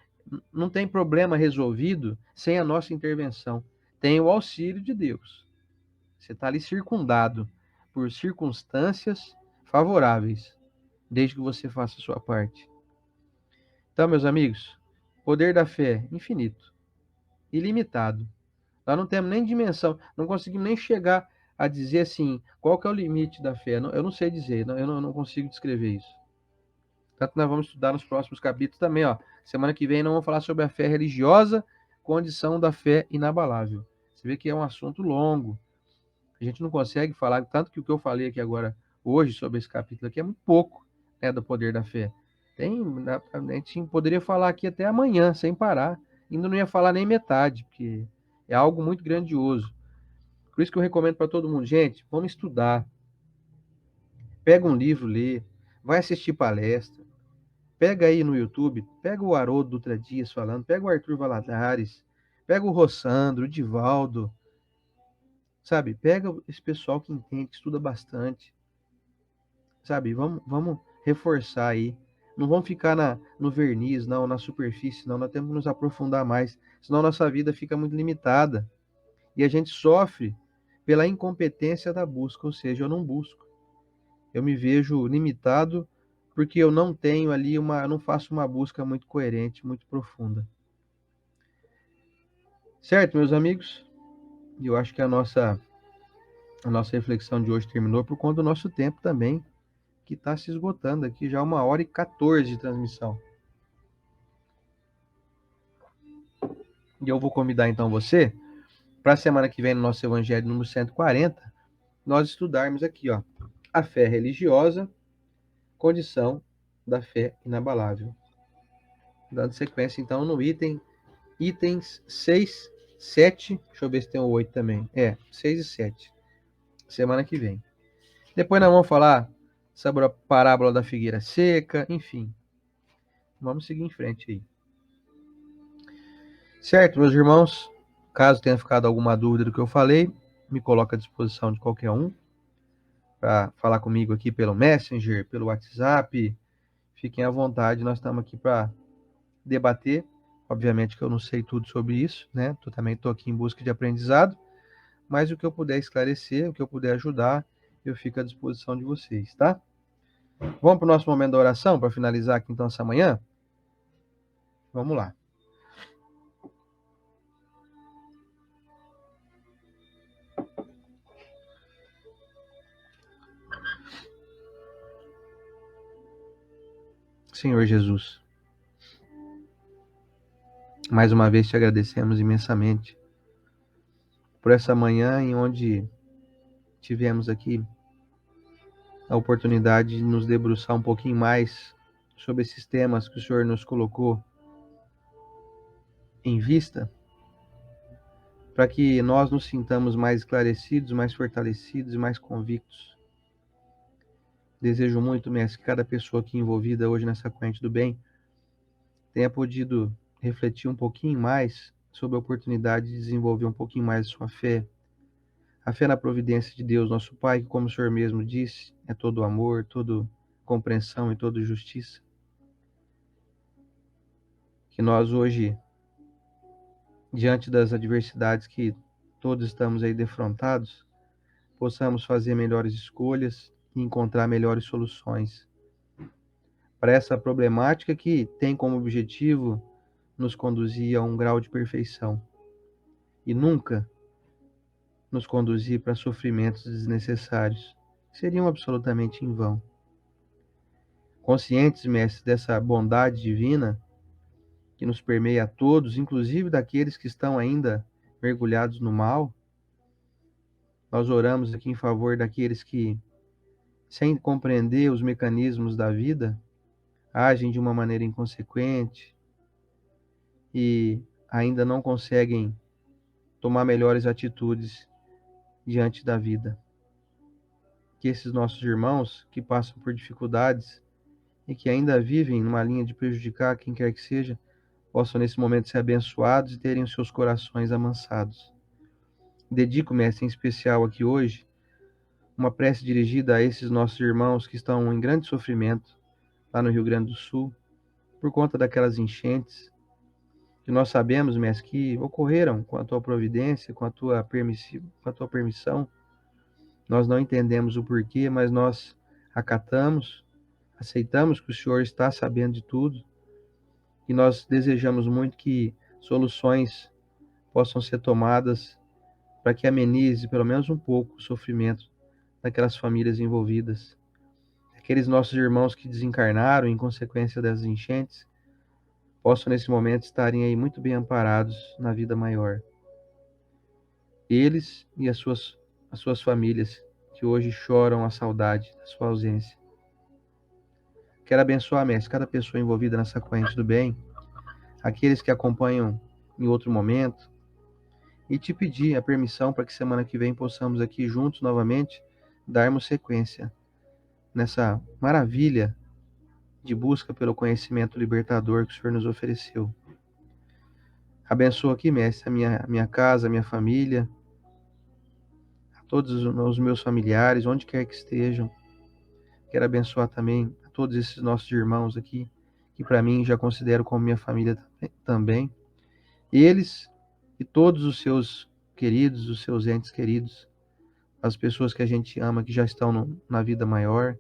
não tem problema resolvido sem a nossa intervenção. Tem o auxílio de Deus. Você está ali circundado por circunstâncias favoráveis, desde que você faça a sua parte. Então, meus amigos, poder da fé infinito, ilimitado. Nós não temos nem dimensão, não conseguimos nem chegar a dizer assim, qual que é o limite da fé. Eu não sei dizer, eu não consigo descrever isso. Tanto nós vamos estudar nos próximos capítulos também, ó. Semana que vem nós vamos falar sobre a fé religiosa, condição da fé inabalável. Você vê que é um assunto longo. A gente não consegue falar, tanto que o que eu falei aqui agora, hoje, sobre esse capítulo aqui, é muito pouco, né, do poder da fé. A gente poderia falar aqui até amanhã, sem parar. Ainda não ia falar nem metade, porque é algo muito grandioso. Por isso que eu recomendo para todo mundo, gente, vamos estudar. Pega um livro, lê, vai assistir palestra, pega aí no YouTube, pega o Haroldo Dutra Dias falando, pega o Arthur Valadares, pega o Rossandro, o Divaldo, sabe? Pega esse pessoal que entende, que estuda bastante, sabe? Vamos reforçar aí. Não vamos ficar no verniz, não, na superfície, não. Nós temos que nos aprofundar mais, senão nossa vida fica muito limitada. E a gente sofre pela incompetência da busca, ou seja, eu não busco. Eu me vejo limitado porque eu não tenho ali eu não faço uma busca muito coerente, muito profunda. Certo, meus amigos? Eu acho que a nossa reflexão de hoje terminou por conta do nosso tempo também, que está se esgotando aqui, já 1h14 de transmissão. E eu vou convidar então você, para a semana que vem, no nosso Evangelho número 140, nós estudarmos aqui, ó, a fé religiosa, condição da fé inabalável. Dando sequência, então, no itens 6, 7, deixa eu ver se tem o 8 também. 6 e 7, semana que vem. Depois nós vamos falar sobre a parábola da figueira seca, enfim. Vamos seguir em frente aí. Certo, meus irmãos? Caso tenha ficado alguma dúvida do que eu falei, me coloca à disposição de qualquer um. para falar comigo aqui pelo Messenger, pelo WhatsApp. Fiquem à vontade, nós estamos aqui para debater. Obviamente que eu não sei tudo sobre isso, né? Também estou aqui em busca de aprendizado, mas o que eu puder esclarecer, o que eu puder ajudar, eu fico à disposição de vocês, tá? Vamos para o nosso momento da oração, para finalizar aqui então essa manhã? Vamos lá. Senhor Jesus, mais uma vez te agradecemos imensamente por essa manhã em onde tivemos aqui a oportunidade de nos debruçar um pouquinho mais sobre esses temas que o Senhor nos colocou em vista, para que nós nos sintamos mais esclarecidos, mais fortalecidos e mais convictos. Desejo muito, mestre, que cada pessoa aqui envolvida hoje nessa corrente do bem tenha podido refletir um pouquinho mais sobre a oportunidade de desenvolver um pouquinho mais a sua fé, a fé na providência de Deus, nosso Pai, que, como o Senhor mesmo disse, é todo amor, toda compreensão e toda justiça. Que nós hoje, diante das adversidades que todos estamos aí defrontados, possamos fazer melhores escolhas e encontrar melhores soluções para essa problemática que tem como objetivo nos conduzir a um grau de perfeição e nunca nos conduzir para sofrimentos desnecessários, que seriam absolutamente em vão. Conscientes, mestre, dessa bondade divina que nos permeia a todos, inclusive daqueles que estão ainda mergulhados no mal, nós oramos aqui em favor daqueles que, sem compreender os mecanismos da vida, agem de uma maneira inconsequente e ainda não conseguem tomar melhores atitudes diante da vida. Que esses nossos irmãos que passam por dificuldades e que ainda vivem numa linha de prejudicar quem quer que seja, possam nesse momento ser abençoados e terem os seus corações amansados. Dedico, mestre, em especial aqui hoje, uma prece dirigida a esses nossos irmãos que estão em grande sofrimento lá no Rio Grande do Sul, por conta daquelas enchentes que nós sabemos, mestre, que ocorreram com a tua providência, com a tua permissão. Nós não entendemos o porquê, mas nós acatamos, aceitamos que o Senhor está sabendo de tudo e nós desejamos muito que soluções possam ser tomadas para que amenize pelo menos um pouco o sofrimento daquelas famílias envolvidas. Aqueles nossos irmãos que desencarnaram em consequência das enchentes possam nesse momento estarem aí muito bem amparados na vida maior. Eles e as suas famílias que hoje choram a saudade da sua ausência. Quero abençoar, mestre, cada pessoa envolvida nessa corrente do bem, aqueles que acompanham em outro momento, e te pedir a permissão para que semana que vem possamos aqui juntos novamente darmos sequência nessa maravilha de busca pelo conhecimento libertador que o Senhor nos ofereceu. Abençoa aqui, mestre, a minha casa, a minha família, a todos os meus familiares, onde quer que estejam. Quero abençoar também a todos esses nossos irmãos aqui, que para mim já considero como minha família também. Eles e todos os seus queridos, os seus entes queridos, as pessoas que a gente ama, que já estão na vida maior,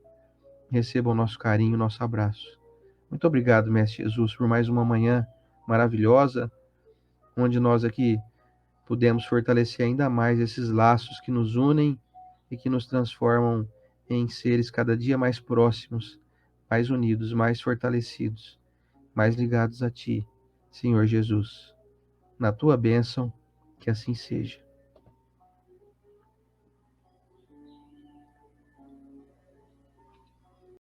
recebam o nosso carinho, o nosso abraço. Muito obrigado, Mestre Jesus, por mais uma manhã maravilhosa, onde nós aqui pudemos fortalecer ainda mais esses laços que nos unem e que nos transformam em seres cada dia mais próximos, mais unidos, mais fortalecidos, mais ligados a Ti, Senhor Jesus. Na Tua bênção, que assim seja.